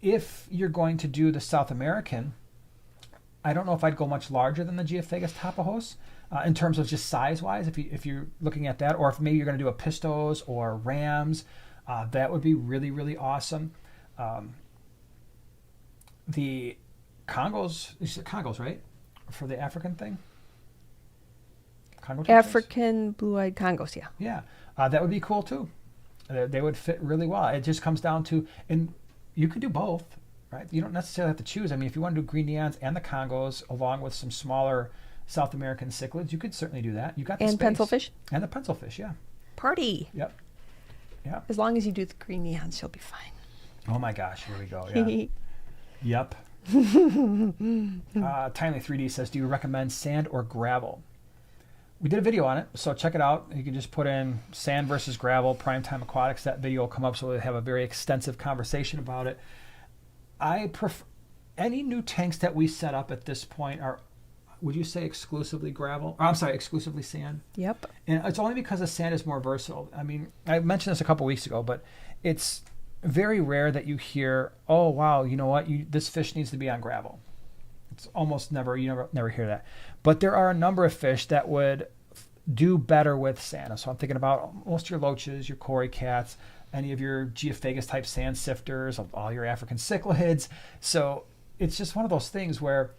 If you're going to do the South American, I don't know if I'd go much larger than the Geophagus tapajos in terms of just size-wise, if you're looking at that, or if maybe you're going to do a Pistos or Rams, that would be really, really awesome. The Congos, you said Congos, right? For the African thing? Congo African blue-eyed Congos, yeah. Yeah, that would be cool too. They would fit really well. It just comes down to, and you could do both, right? You don't necessarily have to choose. I mean, if you want to do green neons and the Congos along with some smaller South American cichlids, you could certainly do that. You got the and space. pencilfish? And the pencilfish, yeah. Party. Yep. Yeah. As long as you do the green neons, you'll be fine. Oh my gosh, here we go. Yeah. Yep. Timely3D says, do you recommend sand or gravel? We did a video on it, so check it out. You can just put in sand versus gravel, Primetime Aquatics. That video will come up, so we'll have a very extensive conversation about it. I prefer any new tanks that we set up at this point are, would you say exclusively gravel? I'm sorry, exclusively sand? Yep. And it's only because the sand is more versatile. I mean, I mentioned this a couple weeks ago, but it's very rare that you hear, oh, wow, you know what, this fish needs to be on gravel. It's almost never, you never hear that. But there are a number of fish that would do better with sand. So I'm thinking about most of your loaches, your cory cats, any of your Geophagus type sand sifters, all your African cichlids. So it's just one of those things where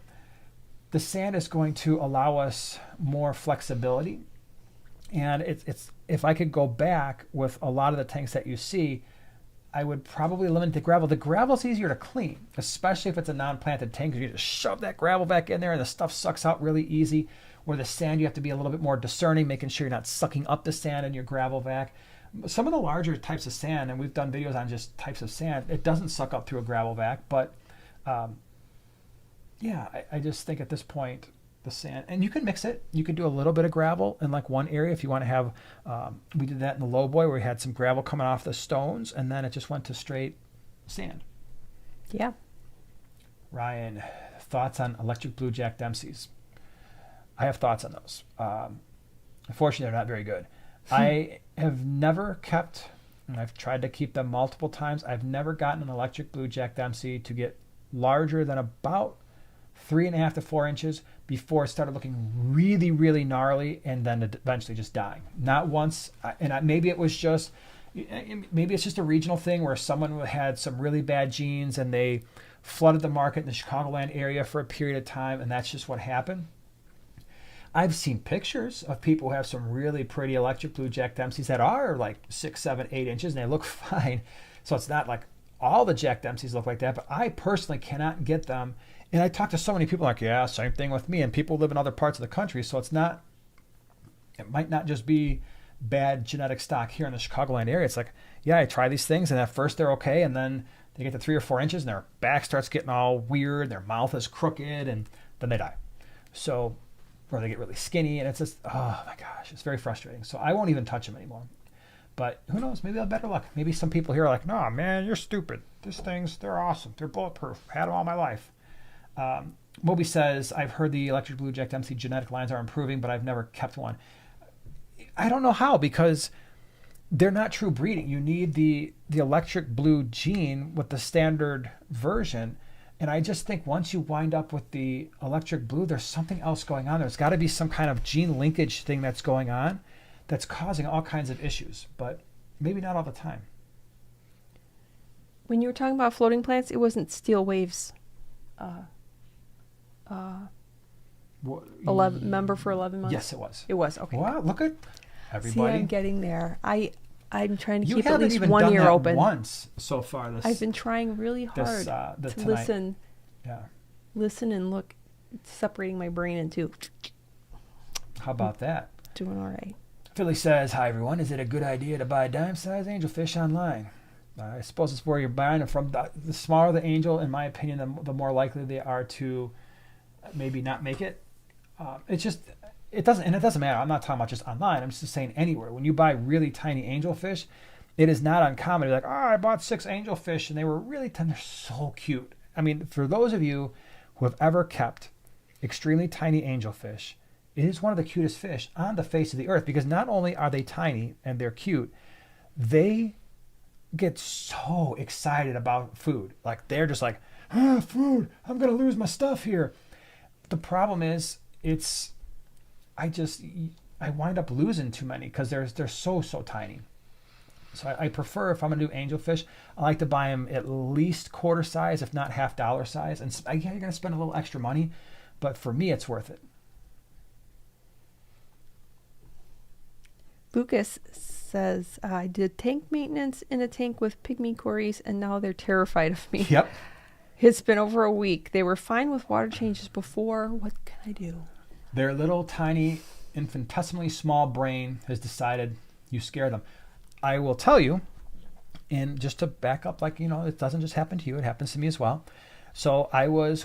the sand is going to allow us more flexibility. And it's if I could go back with a lot of the tanks that you see, I would probably limit the gravel. The gravel's easier to clean, especially if it's a non-planted tank. You just shove that gravel back in there and the stuff sucks out really easy. Where the sand, you have to be a little bit more discerning, making sure you're not sucking up the sand in your gravel vac. Some of the larger types of sand, and we've done videos on just types of sand, it doesn't suck up through a gravel vac. But yeah, I just think at this point, the sand. And you can mix it. You could do a little bit of gravel in like one area if you want to have, we did that in the low boy where we had some gravel coming off the stones and then it just went to straight sand. Yeah. Ryan, thoughts on electric blue Jack Dempseys? I have thoughts on those. Unfortunately, they're not very good. I have never kept, and I've tried to keep them multiple times, I've never gotten an electric blue Jack Dempsey to get larger than about 3.5 to 4 inches before it started looking really, really gnarly and then eventually just dying. Not once, and maybe it's just a regional thing where someone had some really bad genes and they flooded the market in the Chicagoland area for a period of time, and that's just what happened. I've seen pictures of people who have some really pretty electric blue Jack Dempseys that are like 6, 7, 8 inches, and they look fine. So it's not like all the Jack Dempseys look like that, but I personally cannot get them. And I talk to so many people like, yeah, same thing with me. And people live in other parts of the country, so it might not just be bad genetic stock here in the Chicagoland area. It's like, yeah, I try these things, and at first they're okay, and then they get to 3 or 4 inches, and their back starts getting all weird, their mouth is crooked, and then they die. So, or they get really skinny, and it's just, oh my gosh, it's very frustrating. So I won't even touch them anymore. But who knows? Maybe I'll have better luck. Maybe some people here are like, no, man, you're stupid. These things, they're awesome. They're bulletproof. Had them all my life. Moby says, I've heard the electric blue Jack Dempsey genetic lines are improving, but I've never kept one. I don't know how, because they're not true breeding. You need the electric blue gene with the standard version. And I just think once you wind up with the electric blue, there's something else going on. There's got to be some kind of gene linkage thing that's going on that's causing all kinds of issues, but maybe not all the time. When you were talking about floating plants, it wasn't Steel Waves. 11 member for 11 months. Yes, it was. It was, okay. Wow, look at everybody. See, I'm getting there. I'm trying to you keep at least even one done ear that open. Once so far. I've been trying really hard to tonight. Listen. Yeah. Listen and look. It's separating my brain in two. How about that? Doing all right. Philly says, hi everyone. Is it a good idea to buy dime-sized angelfish online? I suppose it's where you're buying them from. The smaller the angel, in my opinion, the more likely they are to maybe not make it. It doesn't matter. I'm not talking about just online. I'm just saying anywhere. When you buy really tiny angelfish, it is not uncommon. You're like, oh, I bought 6 angelfish and they were really tiny. They're so cute. I mean, for those of you who have ever kept extremely tiny angelfish, it is one of the cutest fish on the face of the earth, because not only are they tiny and they're cute, they get so excited about food. Like they're just like, food, I'm going to lose my stuff here. The problem is I wind up losing too many because they're so tiny. So I prefer, if I'm going to do angelfish, I like to buy them at least quarter size, if not $half size. And yeah, you're going to spend a little extra money, but for me, it's worth it. Lucas says, I did tank maintenance in a tank with pygmy cories, and now they're terrified of me. Yep. It's been over a week. They were fine with water changes before. What can I do? Their little tiny, infinitesimally small brain has decided you scare them. I will tell you, and just to back up, like, it doesn't just happen to you. It happens to me as well. So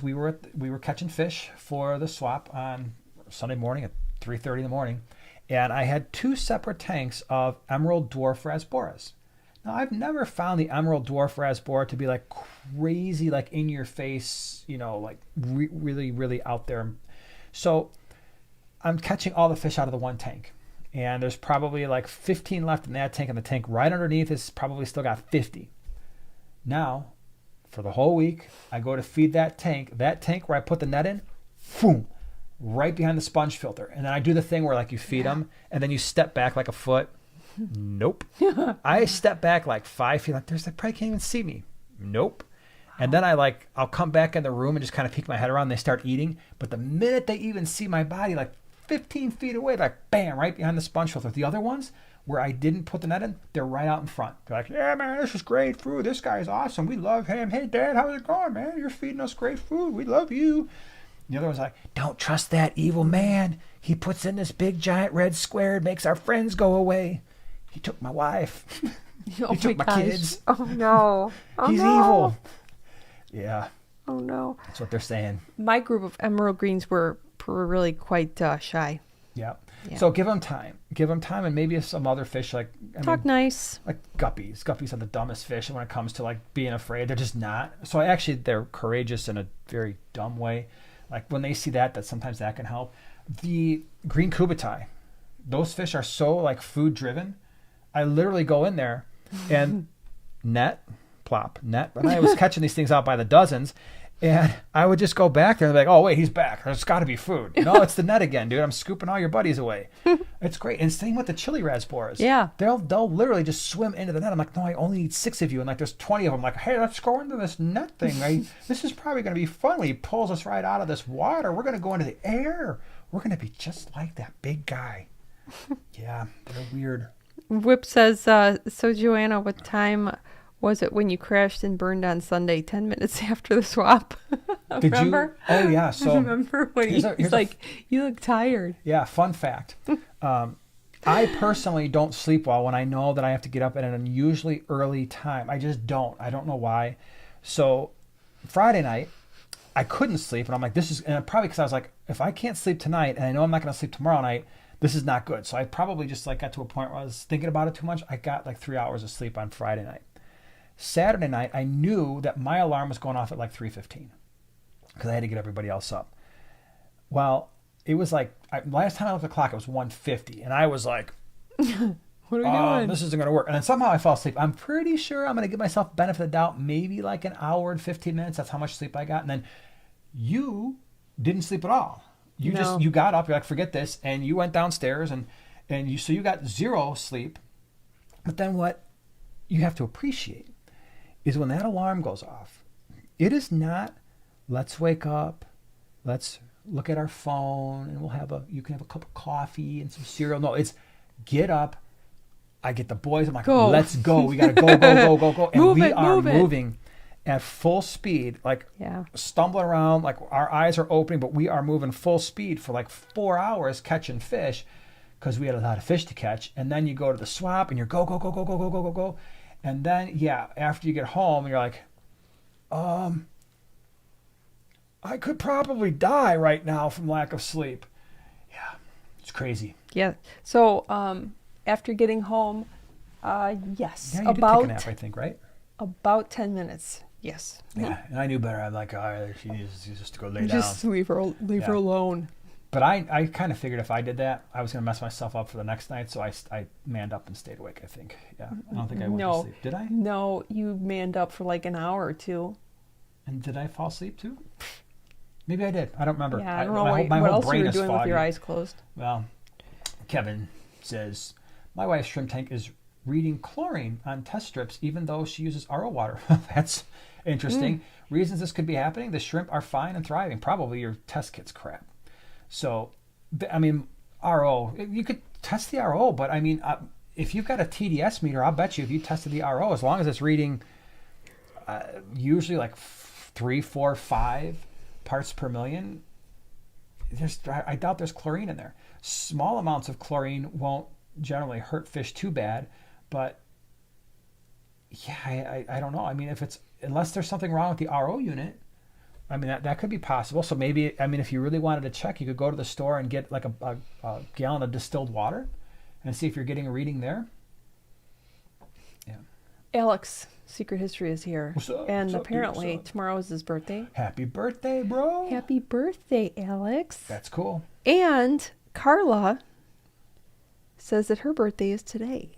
we were catching fish for the swap on Sunday morning at 3:30 in the morning. And I had 2 separate tanks of emerald dwarf rasboras. Now, I've never found the emerald dwarf rasbora to be like crazy, like in your face, like really, really out there. So I'm catching all the fish out of the one tank. And there's probably like 15 left in that tank, and the tank right underneath is probably still got 50. Now, for the whole week, I go to feed that tank where I put the net in, boom, right behind the sponge filter. And then I do the thing where like you feed them and then you step back like a foot. Nope. I step back like 5 feet, like they probably can't even see me. Nope. And then I'll come back in the room and just kind of peek my head around. They start eating. But the minute they even see my body, like 15 feet away, like bam, right behind the sponge filter. The other ones where I didn't put the net in, they're right out in front. They're like, yeah, man, this is great food. This guy's awesome. We love him. Hey, Dad, how's it going, man? You're feeding us great food. We love you. The other one's like, don't trust that evil man. He puts in this big giant red square and makes our friends go away. He took my wife. He took my kids. Oh, no. Oh, He's evil. Yeah. Oh, no. That's what they're saying. My group of emerald greens were really quite shy. Yeah. Yeah. So give them time. Give them time, and maybe some other fish like Talk nice. like guppies. Guppies are the dumbest fish when it comes to like being afraid. They're just not. So they're courageous in a very dumb way. Like when they see that sometimes that can help. The green cubitai, those fish are so like food driven. I literally go in there and net, plop, net. And I was catching these things out by the dozens. And I would just go back there and be like, oh, wait, he's back. There's got to be food. No, it's the net again, dude. I'm scooping all your buddies away. It's great. And same with the chili raspberries. Yeah. They'll literally just swim into the net. I'm like, no, I only need 6 of you. And like there's 20 of them. I'm like, hey, let's go into this net thing. This is probably going to be fun when he pulls us right out of this water. We're going to go into the air. We're going to be just like that big guy. Yeah, they're weird. Whip says, so Joanna, what time was it when you crashed and burned on Sunday, 10 minutes after the swap? Remember? Oh, yeah. So I remember when he's like, you look tired. Yeah, fun fact. I personally don't sleep well when I know that I have to get up at an unusually early time. I just don't. I don't know why. So Friday night, I couldn't sleep. And I'm like, and probably because I was like, if I can't sleep tonight and I know I'm not going to sleep tomorrow night, this is not good. So I probably just like got to a point where I was thinking about it too much. I got like 3 hours of sleep on Friday night. Saturday night, I knew that my alarm was going off at like 3:15 because I had to get everybody else up. Well, it was like, last time I looked at the clock, it was 1:50. And I was like, what are we doing? This isn't going to work. And then somehow I fell asleep. I'm pretty sure I'm going to give myself benefit of the doubt, maybe like an hour and 15 minutes. That's how much sleep I got. And then you didn't sleep at all. You got up, you're like, forget this. And you went downstairs so you got 0 sleep. But then what you have to appreciate is when that alarm goes off, it is not, let's wake up, let's look at our phone, and you can have a cup of coffee and some cereal. No, it's get up. I get the boys. I'm like, let's go. We got to go. And we are moving at full speed, like stumbling around, like our eyes are opening, but we are moving full speed for like 4 hours catching fish because we had a lot of fish to catch. And then you go to the swap and you're go. And then, after you get home, you're like, I could probably die right now from lack of sleep. Yeah, it's crazy. Yeah. So after getting home, yes. Yeah, you did take a nap, I think, right? About 10 minutes, yes. Yeah, and I knew better. I'm like, all right, she needs just to go lay down. Just leave her alone. But I kind of figured if I did that, I was going to mess myself up for the next night, so I manned up and stayed awake, I think. Yeah, I don't think I went to sleep. Did I? No, you manned up for like an hour or two. And did I fall asleep too? Maybe I did. I don't remember. Yeah, I don't know what else you were doing with your eyes closed. Well, Kevin says, my wife's shrimp tank is reading chlorine on test strips even though she uses RO water. That's interesting. Reasons this could be happening, the shrimp are fine and thriving. Probably your test kit's crap. So, I mean, RO, you could test the RO, but I mean, if you've got a TDS meter, I'll bet you if you tested the RO, as long as it's reading usually like 3, 4, 5 parts per million, I doubt there's chlorine in there. Small amounts of chlorine won't generally hurt fish too bad, but yeah, I don't know. I mean, unless there's something wrong with the RO unit, I mean, that could be possible. So maybe, I mean, if you really wanted to check, you could go to the store and get like a gallon of distilled water and see if you're getting a reading there. Yeah. Alex, Secret History is here. What's up? And What's up, apparently tomorrow is his birthday. Happy birthday, bro. Happy birthday, Alex. That's cool. And Carla says that her birthday is today.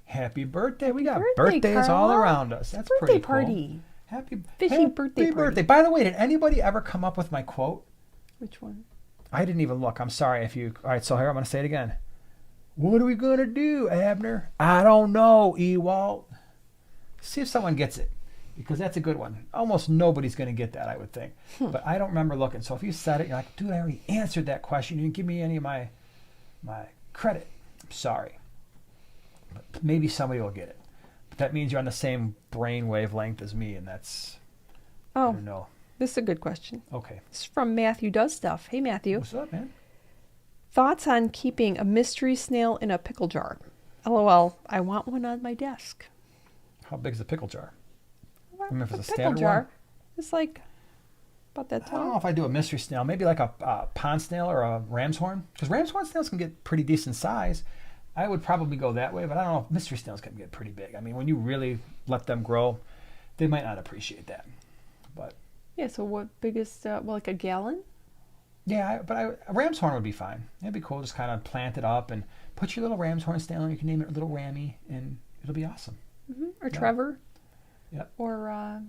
Happy birthday. We got birthday, birthdays Carla. all around us. That's birthday pretty cool. Party. Happy birthday party. By the way, did anybody ever come up with my quote? Which one? I didn't even look. I'm sorry if you... All right, so here, I'm going to say it again. What are we going to do, Abner? I don't know, Ewalt. See if someone gets it, because that's a good one. Almost nobody's going to get that, I would think. But I don't remember looking. So if you said it, you're like, dude, I already answered that question. You didn't give me any of my credit. I'm sorry. But maybe somebody will get it. But that means you're on the same brain wavelength as me, and that's... I don't know. This is a good question. Okay. This is from Matthew Does Stuff. Hey, Matthew. What's up, man? Thoughts on keeping a mystery snail in a pickle jar? LOL, I want one on my desk. How big is the pickle jar? I mean, if it's a pickle standard jar. one? It's like About that I don't know tall? if I do a mystery snail. Maybe like a pond snail or a ram's horn. Because ram's horn snails can get pretty decent size. I would probably go that way, but I don't know if mystery snails can get pretty big. I mean, when you really let them grow, they might not appreciate that. But Yeah, so what biggest, well, like a gallon? yeah, a ram's horn would be fine. It'd be cool. Just kind of plant it up and put your little ram's horn snail. You can name it Little Rammy, and it'll be awesome. Or Yeah. Trevor? Yep. Or,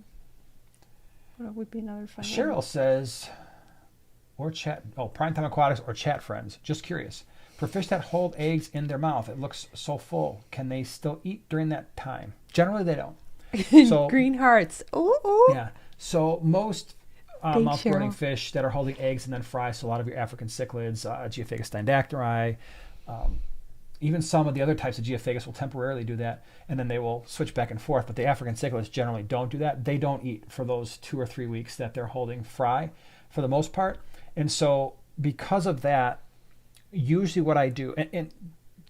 what would be another fun Cheryl one? says, or chat, Primetime Aquatics or chat friends. Just curious. For fish that hold eggs in their mouth, it looks so full. Can they still eat during that time? Generally, they don't. So, Green hearts. Ooh. yeah. So most Thanks, mouth-burning Cheryl. fish that are holding eggs and then fry, so a lot of your African cichlids, Geophagus steindachteri, even some of the other types of Geophagus will temporarily do that, and then they will switch back and forth. But the African cichlids generally don't do that. They don't eat for those 2 or 3 weeks that they're holding fry, for the most part. And so because of that, usually what I do, and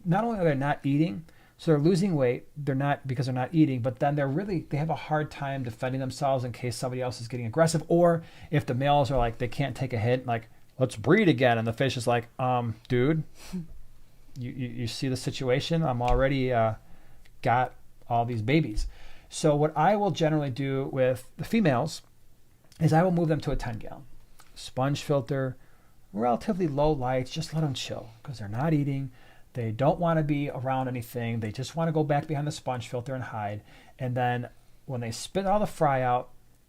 not only are they not eating, so they're losing weight, they're not because they're not eating, but then they have a hard time defending themselves in case somebody else is getting aggressive, or if the males are like, they can't take a hit, like, let's breed again, and the fish is like, dude, you see the situation? I'm already got all these babies. So what I will generally do with the females is I will move them to a 10-gallon. Sponge filter, relatively low lights, just let them chill because they're not eating. They don't want to be around anything. They just want to go back behind the sponge filter and hide. And then when they spit all the fry out,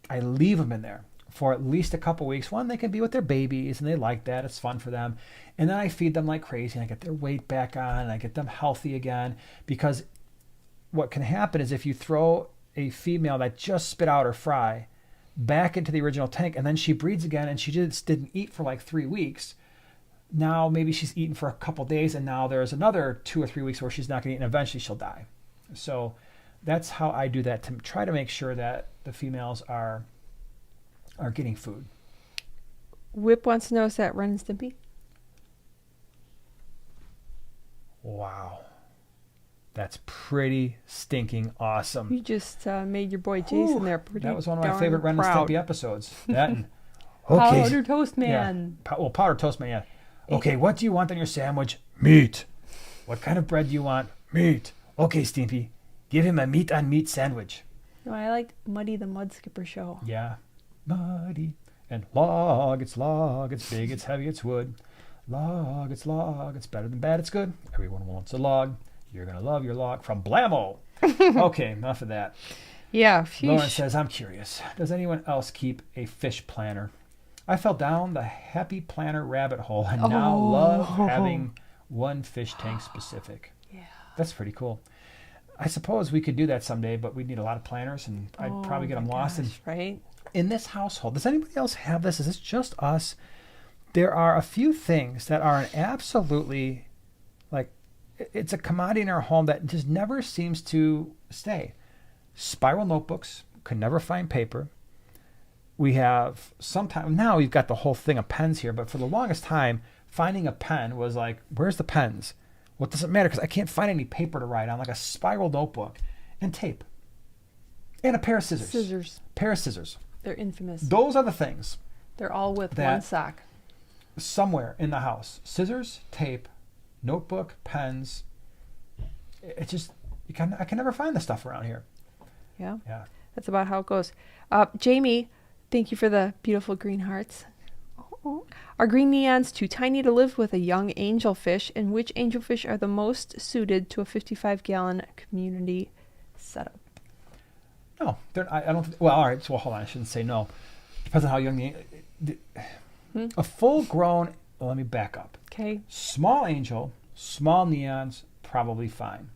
I leave them in there for at least a couple weeks. One, they can be with their babies and they like that. It's fun for them. And then I feed them like crazy and I get their weight back on and I get them healthy again, because what can happen is if you throw a female that just spit out her fry back into the original tank and then she breeds again and she just didn't eat for like 3 weeks, now maybe she's eaten for a couple days and now there's another 2 or 3 weeks where she's not going to eat and eventually she'll die. So that's how I do that, to try to make sure that the females are getting food. Whip wants to know, is that Ren and Stimpy? Wow. That's pretty stinking awesome. You just made your boy Jason there pretty That was one of my darn favorite Ren and proud. Stimpy episodes. That and Powder Toast Man. Yeah. Well, powder toast man, yeah. Okay, what do you want on your sandwich? Meat. What kind of bread do you want? Meat. Okay, Stimpy, give him a meat on meat sandwich. No, I liked Muddy the Mud Skipper show. Yeah. Muddy. And log, it's big, it's heavy, it's wood. Log, it's better than bad, it's good. Everyone wants a log. You're going to love your log. From Blammo. Okay, enough of that. Yeah, Lauren phew. says, I'm curious. Does anyone else keep a fish planner? I fell down the happy planner rabbit hole and now love having one fish tank specific. Yeah. That's pretty cool. I suppose we could do that someday, but we'd need a lot of planners and I'd probably get them lost. And Right? in this household, does anybody else have this? Is this just us? There are a few things that are an absolutely, like, it's a commodity in our home that just never seems to stay. Spiral notebooks, could never find paper. We have sometimes, now we've got the whole thing of pens here, but for the longest time, finding a pen was like, where's the pens? Well, it doesn't matter because I can't find any paper to write on, like a spiral notebook and tape and a pair of scissors. Pair of scissors. They're infamous. Those are the things They're all with that- one sock. somewhere in the house. Scissors, tape, notebook, pens. It's just, I can never find the stuff around here. Yeah. Yeah. That's about how it goes. Jamie, thank you for the beautiful green hearts. Are green neons too tiny to live with a young angelfish? And which angelfish are the most suited to a 55-gallon community setup? No, I don't. Well, all right. So hold on. I shouldn't say no. Depends on how young a full-grown. Well, let me back up. Okay. Small angel, small neons, probably fine.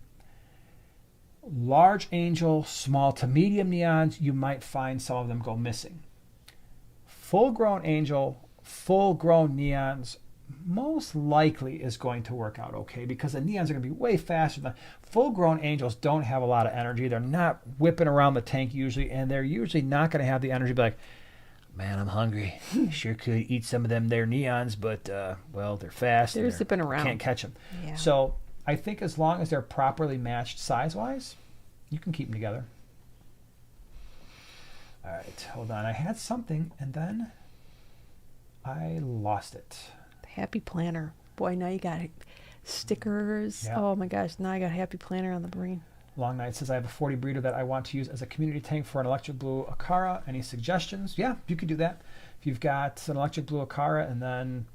Large angel, small to medium neons, you might find some of them go missing. Full-grown angel, full-grown neons, most likely is going to work out okay because the neons are going to be way faster than full-grown angels. Don't have a lot of energy. They're not whipping around the tank usually, and they're usually not going to have the energy to be like, man, I'm hungry. Sure could eat some of them there neons, but well, they're fast. They're zipping around. Can't catch them. Yeah. So I think as long as they're properly matched size-wise, you can keep them together. All right, hold on. I had something, and then I lost it. The Happy Planner. Boy, now you got stickers. Yeah. Oh my gosh, now I got Happy Planner on the brain. Long Night says, I have a 40 breeder that I want to use as a community tank for an electric blue Acara. Any suggestions? Yeah, you could do that. If you've got an electric blue Acara, and then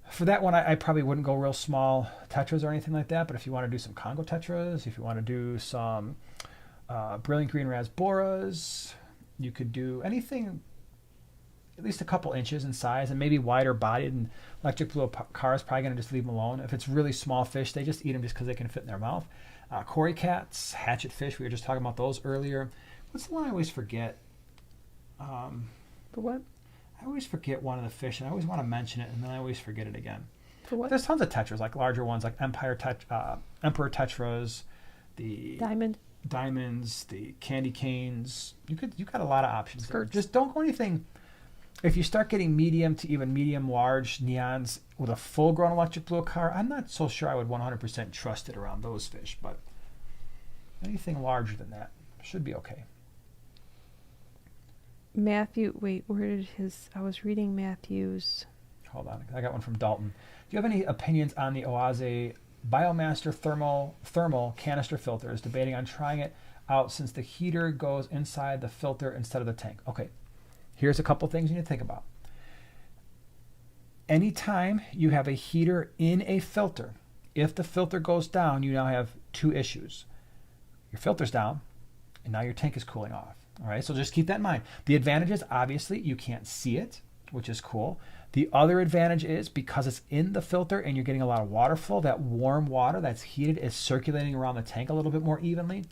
for that one, I probably wouldn't go real small tetras or anything like that. But if you want to do some Congo tetras, if you want to do some brilliant green rasboras, you could do anything at least a couple inches in size and maybe wider bodied. And electric blue Acara is probably going to just leave them alone. If it's really small fish, they just eat them just because they can fit in their mouth. Cory cats, hatchet fish, we were just talking about those earlier. What's the one I always forget? For what? I always forget one of the fish, and I always want to mention it, and then I always forget it again. For what? There's tons of tetras, like larger ones, like Emperor tetras, the diamonds, the candy canes. You got a lot of options there. Just don't go anything. If you start getting medium to even medium large neons with a full-grown electric blue Acara, I'm not so sure I would 100% trust it around those fish, but anything larger than that should be okay. Matthew, wait, where did I was reading Matthew's. Hold on, I got one from Dalton. Do you have any opinions on the Oase Biomaster thermal canister filters? Debating on trying it out since the heater goes inside the filter instead of the tank. Okay. Here's a couple things you need to think about. Anytime you have a heater in a filter, if the filter goes down, you now have two issues. Your filter's down, and now your tank is cooling off. All right, so just keep that in mind. The advantage is, obviously, you can't see it, which is cool. The other advantage is, because it's in the filter and you're getting a lot of water flow, that warm water that's heated is circulating around the tank a little bit more evenly.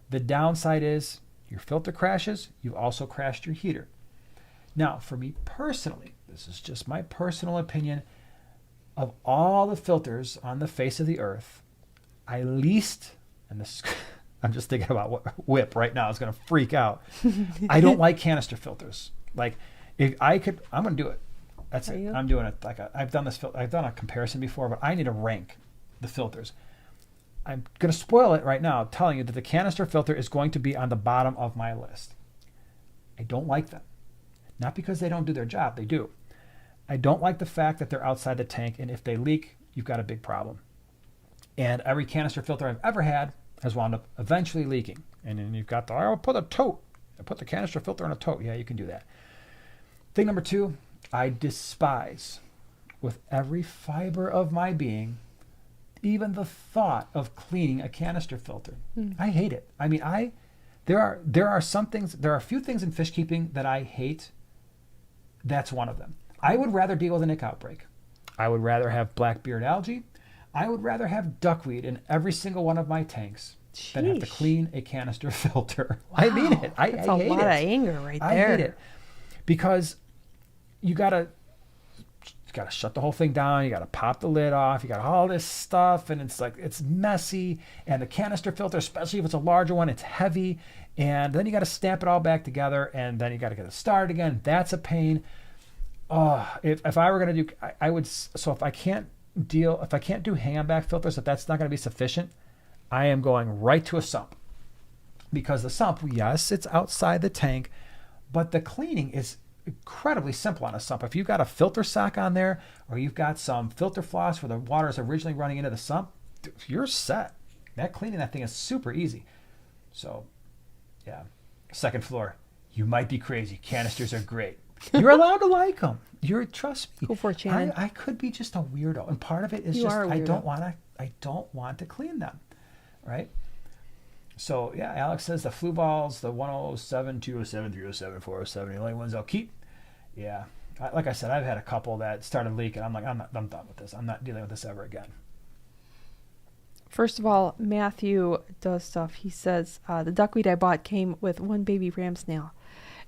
The downside is, your filter crashes, you've also crashed your heater. Now, for me personally, this is just my personal opinion, of all the filters on the face of the earth, and this I'm just thinking about what Whip right now is going to freak out. I don't like canister filters. Like, if I could, I'm going to do it. That's it. I'm doing it. I've done a comparison before, but I need to rank the filters. I'm going to spoil it right now, telling you that the canister filter is going to be on the bottom of my list. I don't like them. Not because they don't do their job, they do. I don't like the fact that they're outside the tank, and if they leak, you've got a big problem. And every canister filter I've ever had has wound up eventually leaking. And then you've got I'll put the canister filter in a tote. Yeah, you can do that. Thing number two, I despise, with every fiber of my being, even the thought of cleaning a canister filter. I hate it. I mean, there are a few things in fish keeping that I hate. That's one of them. I would rather deal with a nick outbreak. I would rather have Blackbeard Algae. I would rather have duckweed in every single one of my tanks than have to clean a canister filter. Wow, I mean it. I hate it. That's a lot of anger right there. I hate it. Because you gotta shut the whole thing down. You gotta pop the lid off. You got all this stuff, and it's messy. And the canister filter, especially if it's a larger one, it's heavy. And then you got to stamp it all back together, and then you got to get it started again. That's a pain. If I were going to do, I would. So if I can't do hang-on-back filters, if that's not going to be sufficient, I am going right to a sump. Because the sump, yes, it's outside the tank, but the cleaning is incredibly simple on a sump. If you've got a filter sock on there, or you've got some filter floss where the water is originally running into the sump, you're set. Cleaning that thing is super easy. So, yeah. Second floor, you might be crazy. Canisters are great. You're allowed to like them. Trust me. Go for it, Shannon. I could be just a weirdo, and part of it is I don't want to clean them, right? So yeah, Alex says the flu balls, the 107, 207, 307, 407, the only ones I'll keep. Yeah, like I said, I've had a couple that started leaking. I'm done with this. I'm not dealing with this ever again. First of all, Matthew does stuff. He says the duckweed I bought came with one baby ram snail.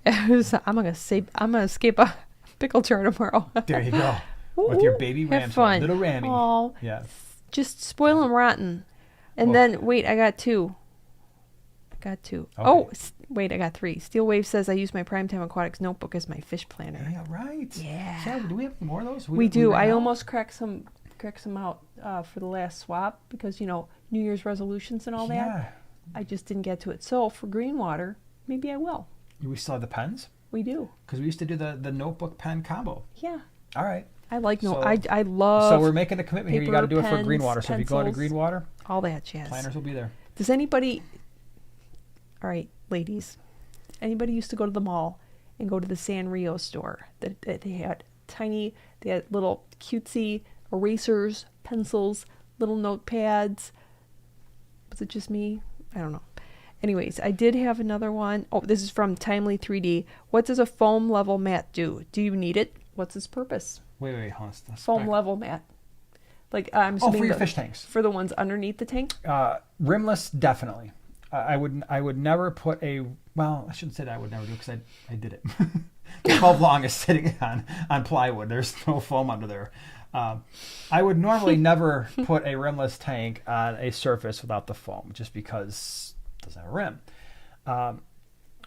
I'm gonna escape a pickle jar tomorrow. There you go. With your baby ram snail, little Rammy. Oh, yeah. Just spoil them rotten. And then wait, I got two. Okay. Oh, wait, I got three. Steel Wave says I use my Primetime Aquatics notebook as my fish planner. Yeah, right. Yeah. Do we have more of those? We do. I almost cracked some out for the last swap because, New Year's resolutions and all that. I just didn't get to it. So for green water, maybe I will. We still have the pens? We do. Because we used to do the notebook pen combo. Yeah. All right. I like So- I love So we're making a commitment here. You got to do it for pens, Greenwater. So if you go into pencils, Greenwater, all that jazz. planners will be there. Does anybody, all right, ladies, anybody used to go to the mall and go to the Sanrio store that they had they had little cutesy erasers, pencils, little notepads. Was it just me? I don't know. Anyways, I did have another one. Oh, this is from Timely 3D. What does a foam level mat do? Do you need it? What's its purpose? Wait, hold on. Foam level mat. Like I'm assuming for your fish tanks. For the ones underneath the tank? Rimless, definitely. I would never put a, well, I shouldn't say that I would never do it because I did it. The 12 long is sitting on plywood. There's no foam under there. I would normally never put a rimless tank on a surface without the foam just because it doesn't have a rim.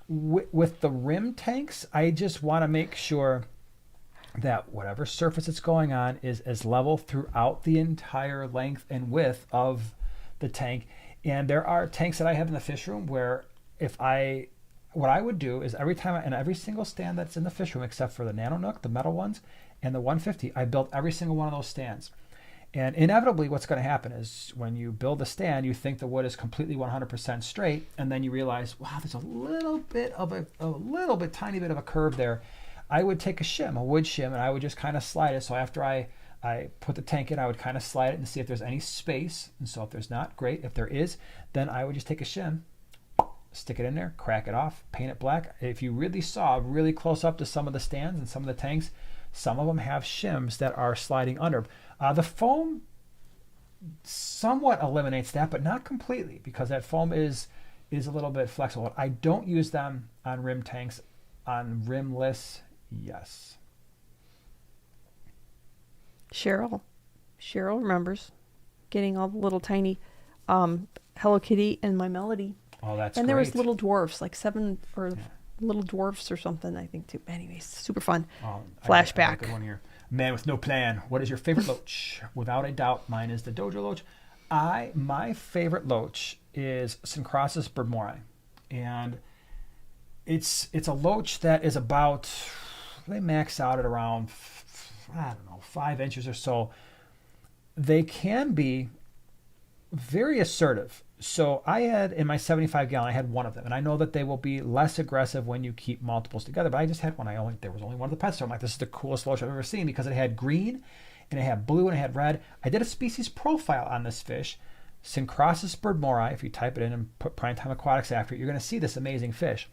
With the rim tanks, I just want to make sure that whatever surface it's going on is as level throughout the entire length and width of the tank. And there are tanks that I have in the fish room where what I would do is every time in every single stand that's in the fish room, except for the Nano Nook, the metal ones, and the 150, I built every single one of those stands. And inevitably what's going to happen is when you build a stand, you think the wood is completely 100% straight, and then you realize, wow, there's a little bit tiny bit of a curve there. I would take a wood shim, and I would just kind of slide it. So after I put the tank in, I would kind of slide it and see if there's any space. And so if there's not, great. If there is, then I would just take a shim, stick it in there, crack it off, paint it black. If you really saw really close up to some of the stands and some of the tanks, some of them have shims that are sliding under. The foam somewhat eliminates that, but not completely, because that foam is a little bit flexible. I don't use them on rim tanks. On rimless, yes. Cheryl remembers getting all the little tiny Hello Kitty and My Melody. Oh, that's and great. there was little dwarfs, like 7 or little dwarfs or something, I think, too. Anyways, super fun. Oh, Flashback. I got a good one here. Man with no plan. What is your favorite loach? Without a doubt, mine is the Dojo loach. My favorite loach is Syncrosis birdmori, and it's a loach that is about, they max out at around 5 inches or so. They can be very assertive. So I had, in my 75 gallon, I had one of them, and I know that they will be less aggressive when you keep multiples together, but I just had one. There was only one of the pets, so I'm like, this is the coolest loach I've ever seen, because it had green and it had blue and it had red. I did a species profile on this fish, Syncrosis birdmori. If you type it in and put Primetime Aquatics after it, you're going to see this amazing fish.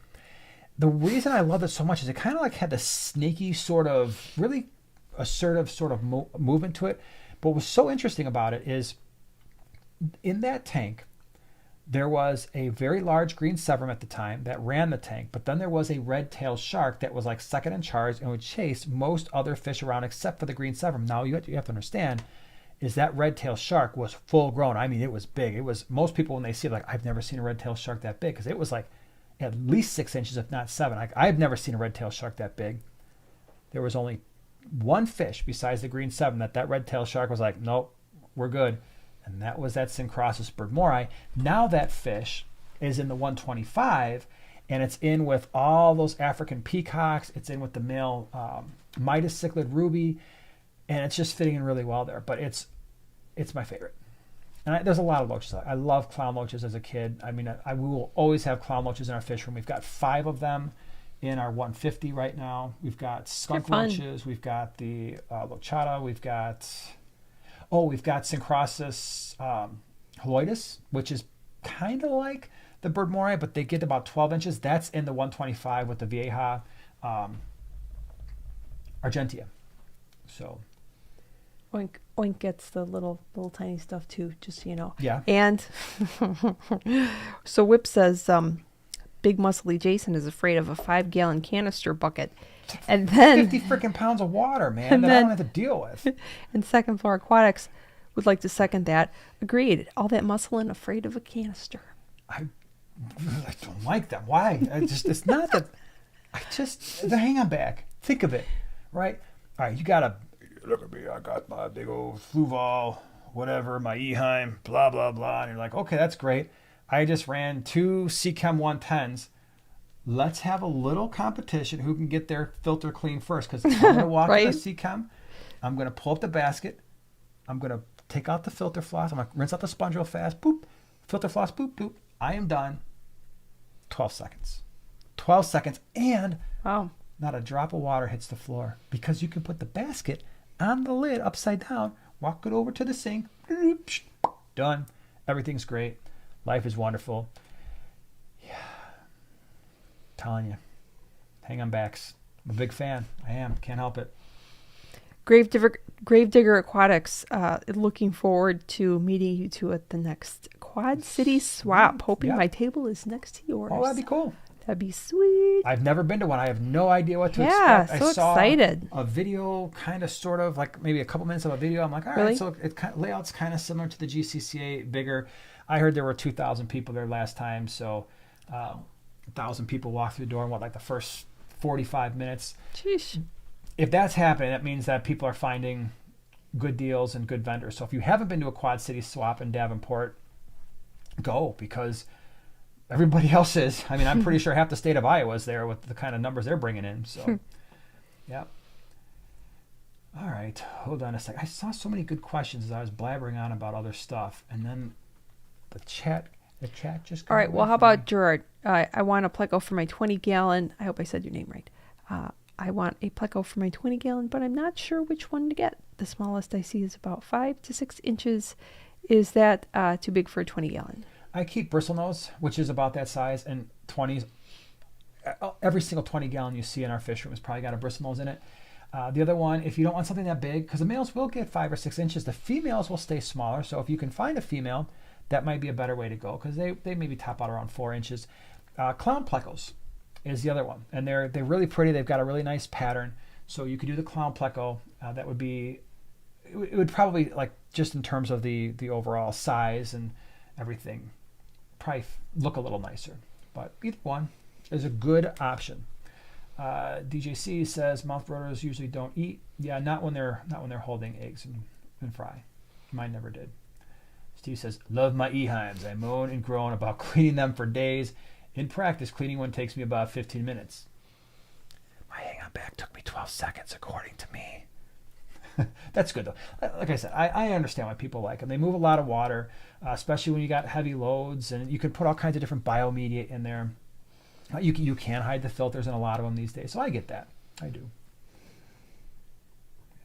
The reason I love it so much is it kind of like had this snaky sort of, really assertive sort of movement to it. But what was so interesting about it is in that tank, there was a very large green sevrum at the time that ran the tank, but then there was a red-tailed shark that was like second in charge and would chase most other fish around except for the green sevrum. Now you have to understand is that red-tailed shark was full grown. I mean, it was big. It was, most people when they see it, like, I've never seen a red-tailed shark that big, because it was like at least 6 inches, if not 7. I've never seen a red-tailed shark that big. There was only one fish besides the green sevrum that red-tailed shark was like, nope, we're good. And that was that Syncrosis birdmori. Now that fish is in the 125, and it's in with all those African peacocks. It's in with the male Midas cichlid ruby, and it's just fitting in really well there. But it's my favorite. And there's a lot of loaches. I love clown loaches as a kid. I mean, we will always have clown loaches in our fish room. We've got 5 of them in our 150 right now. We've got skunk loaches. We've got the lochata. We've got Syncrosis haloides, which is kind of like the birdmori, but they get about 12 inches. That's in the 125 with the Vieja Argentea. So Oink gets the little tiny stuff too, just so you know. Yeah. And so Whip says, Big Muscly Jason is afraid of a 5-gallon canister bucket. And then 50 freaking pounds of water, man, that I don't have to deal with. And Second Floor Aquatics would like to second that. Agreed. All that muscle and afraid of a canister. I don't like them. Why? It's not that. Hang on back. Think of it, right? All right, you gotta look at me. I got my big old Fluval, whatever, my Eheim, blah blah blah, and you're like, okay, that's great. I just ran 2 Seachem 110s let's have a little competition who can get their filter clean first. Because I'm going to walk Right. to the Seachem. I'm going to pull up the basket. I'm going to take out the filter floss. I'm going to rinse out the sponge real fast. Boop. Filter floss. Boop, boop. I am done. 12 seconds. 12 seconds. And Wow. not a drop of water hits the floor. Because you can put the basket on the lid upside down. Walk it over to the sink. Done. Everything's great. Life is wonderful. Yeah. Telling you. Hang on backs. I'm a big fan. I am. Can't help it. Gravedigger Aquatics, looking forward to meeting you two at the next Quad City Swap. Hoping Yeah. my table is next to yours. Oh, that'd be cool. That'd be sweet. I've never been to one. I have no idea what to Yeah, expect. so I saw excited. a video, kind of, sort of, like maybe a couple minutes of a video. I'm like, all right, Really? so layout's kind of similar to the GCCA, bigger. I heard there were 2,000 people there last time, so 1,000 people walked through the door in like the first 45 minutes. Sheesh. If that's happening, that means that people are finding good deals and good vendors. So if you haven't been to a Quad City Swap in Davenport, go, because everybody else is. I mean, I'm pretty sure half the state of Iowa is there with the kind of numbers they're bringing in. So, yeah. All right, hold on a sec. I saw so many good questions as I was blabbering on about other stuff, and then the chat just got All right. away Well, how from me. about Gerard? I want a pleco for my 20-gallon. I hope I said your name right. I want a pleco for my 20-gallon, but I'm not sure which one to get. The smallest I see is about 5 to 6 inches. Is that too big for a 20-gallon? I keep bristlenose, which is about that size, and 20s. Every single 20-gallon you see in our fish room has probably got a bristlenose in it. The other one, if you don't want something that big, because the males will get 5 or 6 inches, the females will stay smaller. So if you can find a female, that might be a better way to go, because they maybe top out around 4 inches. Clown plecos is the other one, and they're really pretty. They've got a really nice pattern, so you could do the clown pleco. That would be, it would probably, like, just in terms of the overall size and everything, probably look a little nicer. But either one is a good option. DJC says mouth rotors usually don't eat. Yeah, not when they're holding eggs and fry. Mine never did. Steve says, love my ehives. I moan and groan about cleaning them for days. In practice, cleaning one takes me about 15 minutes. My hang on back took me 12 seconds, according to me. That's good, though. Like I said, I understand why people like them. They move a lot of water, especially when you got heavy loads, and you can put all kinds of different biomedia in there. You can hide the filters in a lot of them these days, so I get that. I do.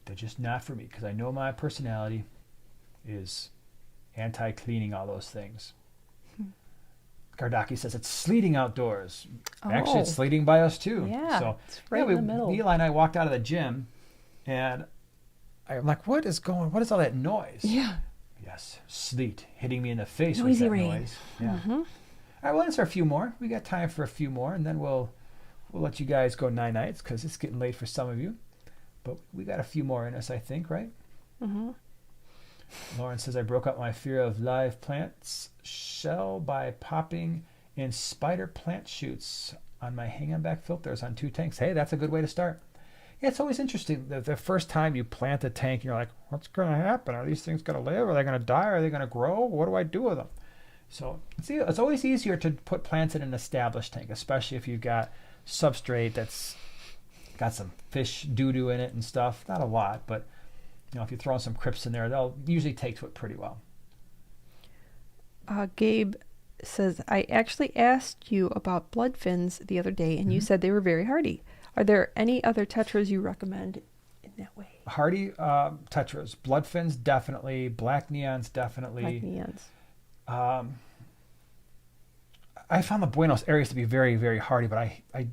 They're just not for me, because I know my personality is anti-cleaning all those things. Gardaki says it's sleeting outdoors. Actually, it's sleeting by us too. Yeah, so it's right in the middle. Eli and I walked out of the gym, and I'm like, what is all that noise? Yeah. Yes, sleet hitting me in the face. Noisy with that rain. noise. Yeah. Mm-hmm. All right, well, answer a few more. We got time for a few more, and then we'll let you guys go nights because it's getting late for some of you. But we got a few more in us, I think, right? Mm-hmm. Lauren says, I broke up my fear of live plants shell by popping in spider plant shoots on my hang-on-back filters on 2 tanks. Hey, that's a good way to start. Yeah, it's always interesting. The first time you plant a tank, you're like, what's going to happen? Are these things going to live? Are they going to die? Are they going to grow? What do I do with them? So it's always easier to put plants in an established tank, especially if you've got substrate that's got some fish doo-doo in it and stuff. Not a lot, but if you throw some crypts in there, they'll usually take to it pretty well. Gabe says, I actually asked you about blood fins the other day, and you said they were very hardy. Are there any other tetras you recommend in that way? Hardy tetras, blood fins definitely, black neons definitely. Black neons. I found the Buenos Aires to be very, very hardy, but I'm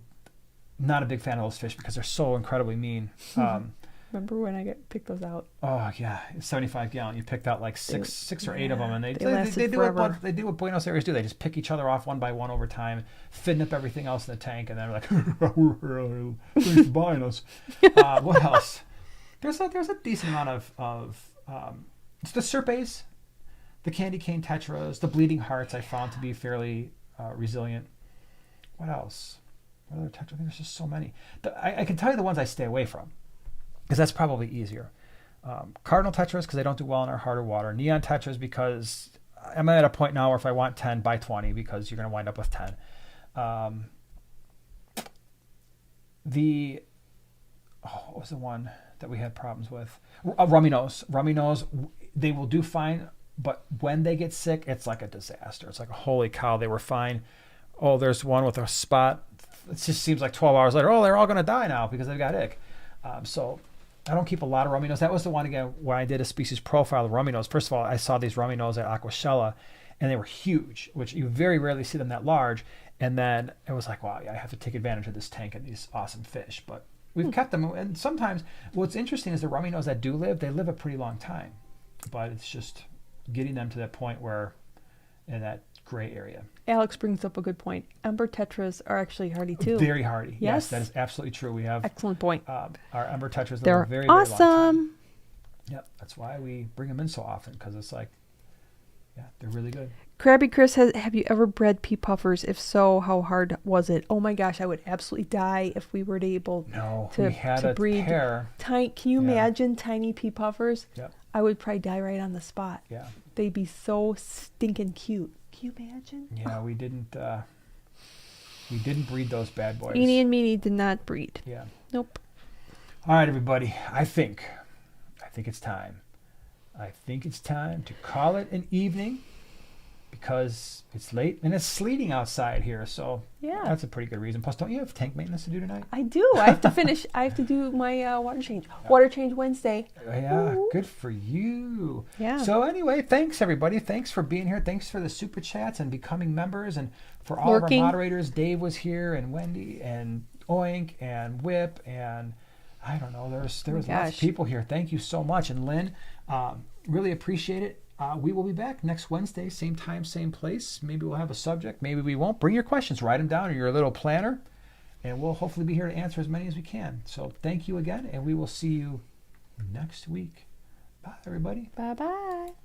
not a big fan of those fish because they're so incredibly mean. Remember when I picked those out? Oh yeah, 75 gallon. You picked out like six or 8 of them, and they lasted do forever. they do what Buenos Aires do. They just pick each other off one by one over time, fin up everything else in the tank, and then like, thanks for buying us. What else? There's a decent amount of it's the Serpes, the candy cane tetras, the bleeding hearts. I found to be fairly resilient. What else? What other tetras? There's just so many. I can tell you the ones I stay away from, because that's probably easier. Cardinal tetras, because they don't do well in our harder water. Neon tetras, because I'm at a point now where if I want 10, buy 20, because you're going to wind up with 10. what was the one that we had problems with? Rummy nose. Rummy nose, they will do fine, but when they get sick, it's like a disaster. It's like, holy cow, they were fine. Oh, there's one with a spot. It just seems like 12 hours later, oh, they're all going to die now because they've got ick. So I don't keep a lot of rummy nose. That was the one, again, when I did a species profile of rummy nose. First of all, I saw these rummy nose at Aquascapes, and they were huge, which you very rarely see them that large. And then it was like, wow, yeah, I have to take advantage of this tank and these awesome fish. But we've kept them. And sometimes what's interesting is the rummy nose that do live, they live a pretty long time. But it's just getting them to that point where, in that gray area. Alex brings up a good point. Ember tetras are actually hardy too. Very hardy. Yes, that is absolutely true. We have excellent point. Our ember tetras They're live a very, awesome. very long time. Yep, that's why we bring them in so often, because it's like, yeah, they're really good. Krabby Chris, have you ever bred pea puffers? If so, how hard was it? Oh my gosh, I would absolutely die if we were able we had to a breed pair. Can you imagine tiny pea puffers? Yep. I would probably die right on the spot. Yeah. They'd be so stinking cute. Can you imagine? Yeah, we didn't breed those bad boys. Eenie and Meanie did not breed. Yeah. Nope. All right, everybody. I think it's time. I think it's time to call it an evening, because it's late and it's sleeting outside here. So yeah, that's a pretty good reason. Plus, don't you have tank maintenance to do tonight? I do. I have to finish. I have to do my water change. Water change Wednesday. Yeah, Ooh. good for you. Yeah. So anyway, thanks everybody. Thanks for being here. Thanks for the super chats and becoming members, and for all of our moderators. Dave was here, and Wendy, and Oink, and Whip, and I don't know. There was lots of people here. Thank you so much. And Lynn, really appreciate it. We will be back next Wednesday, same time, same place. Maybe we'll have a subject. Maybe we won't. Bring your questions. Write them down in your little planner, and we'll hopefully be here to answer as many as we can. So thank you again, and we will see you next week. Bye, everybody. Bye-bye.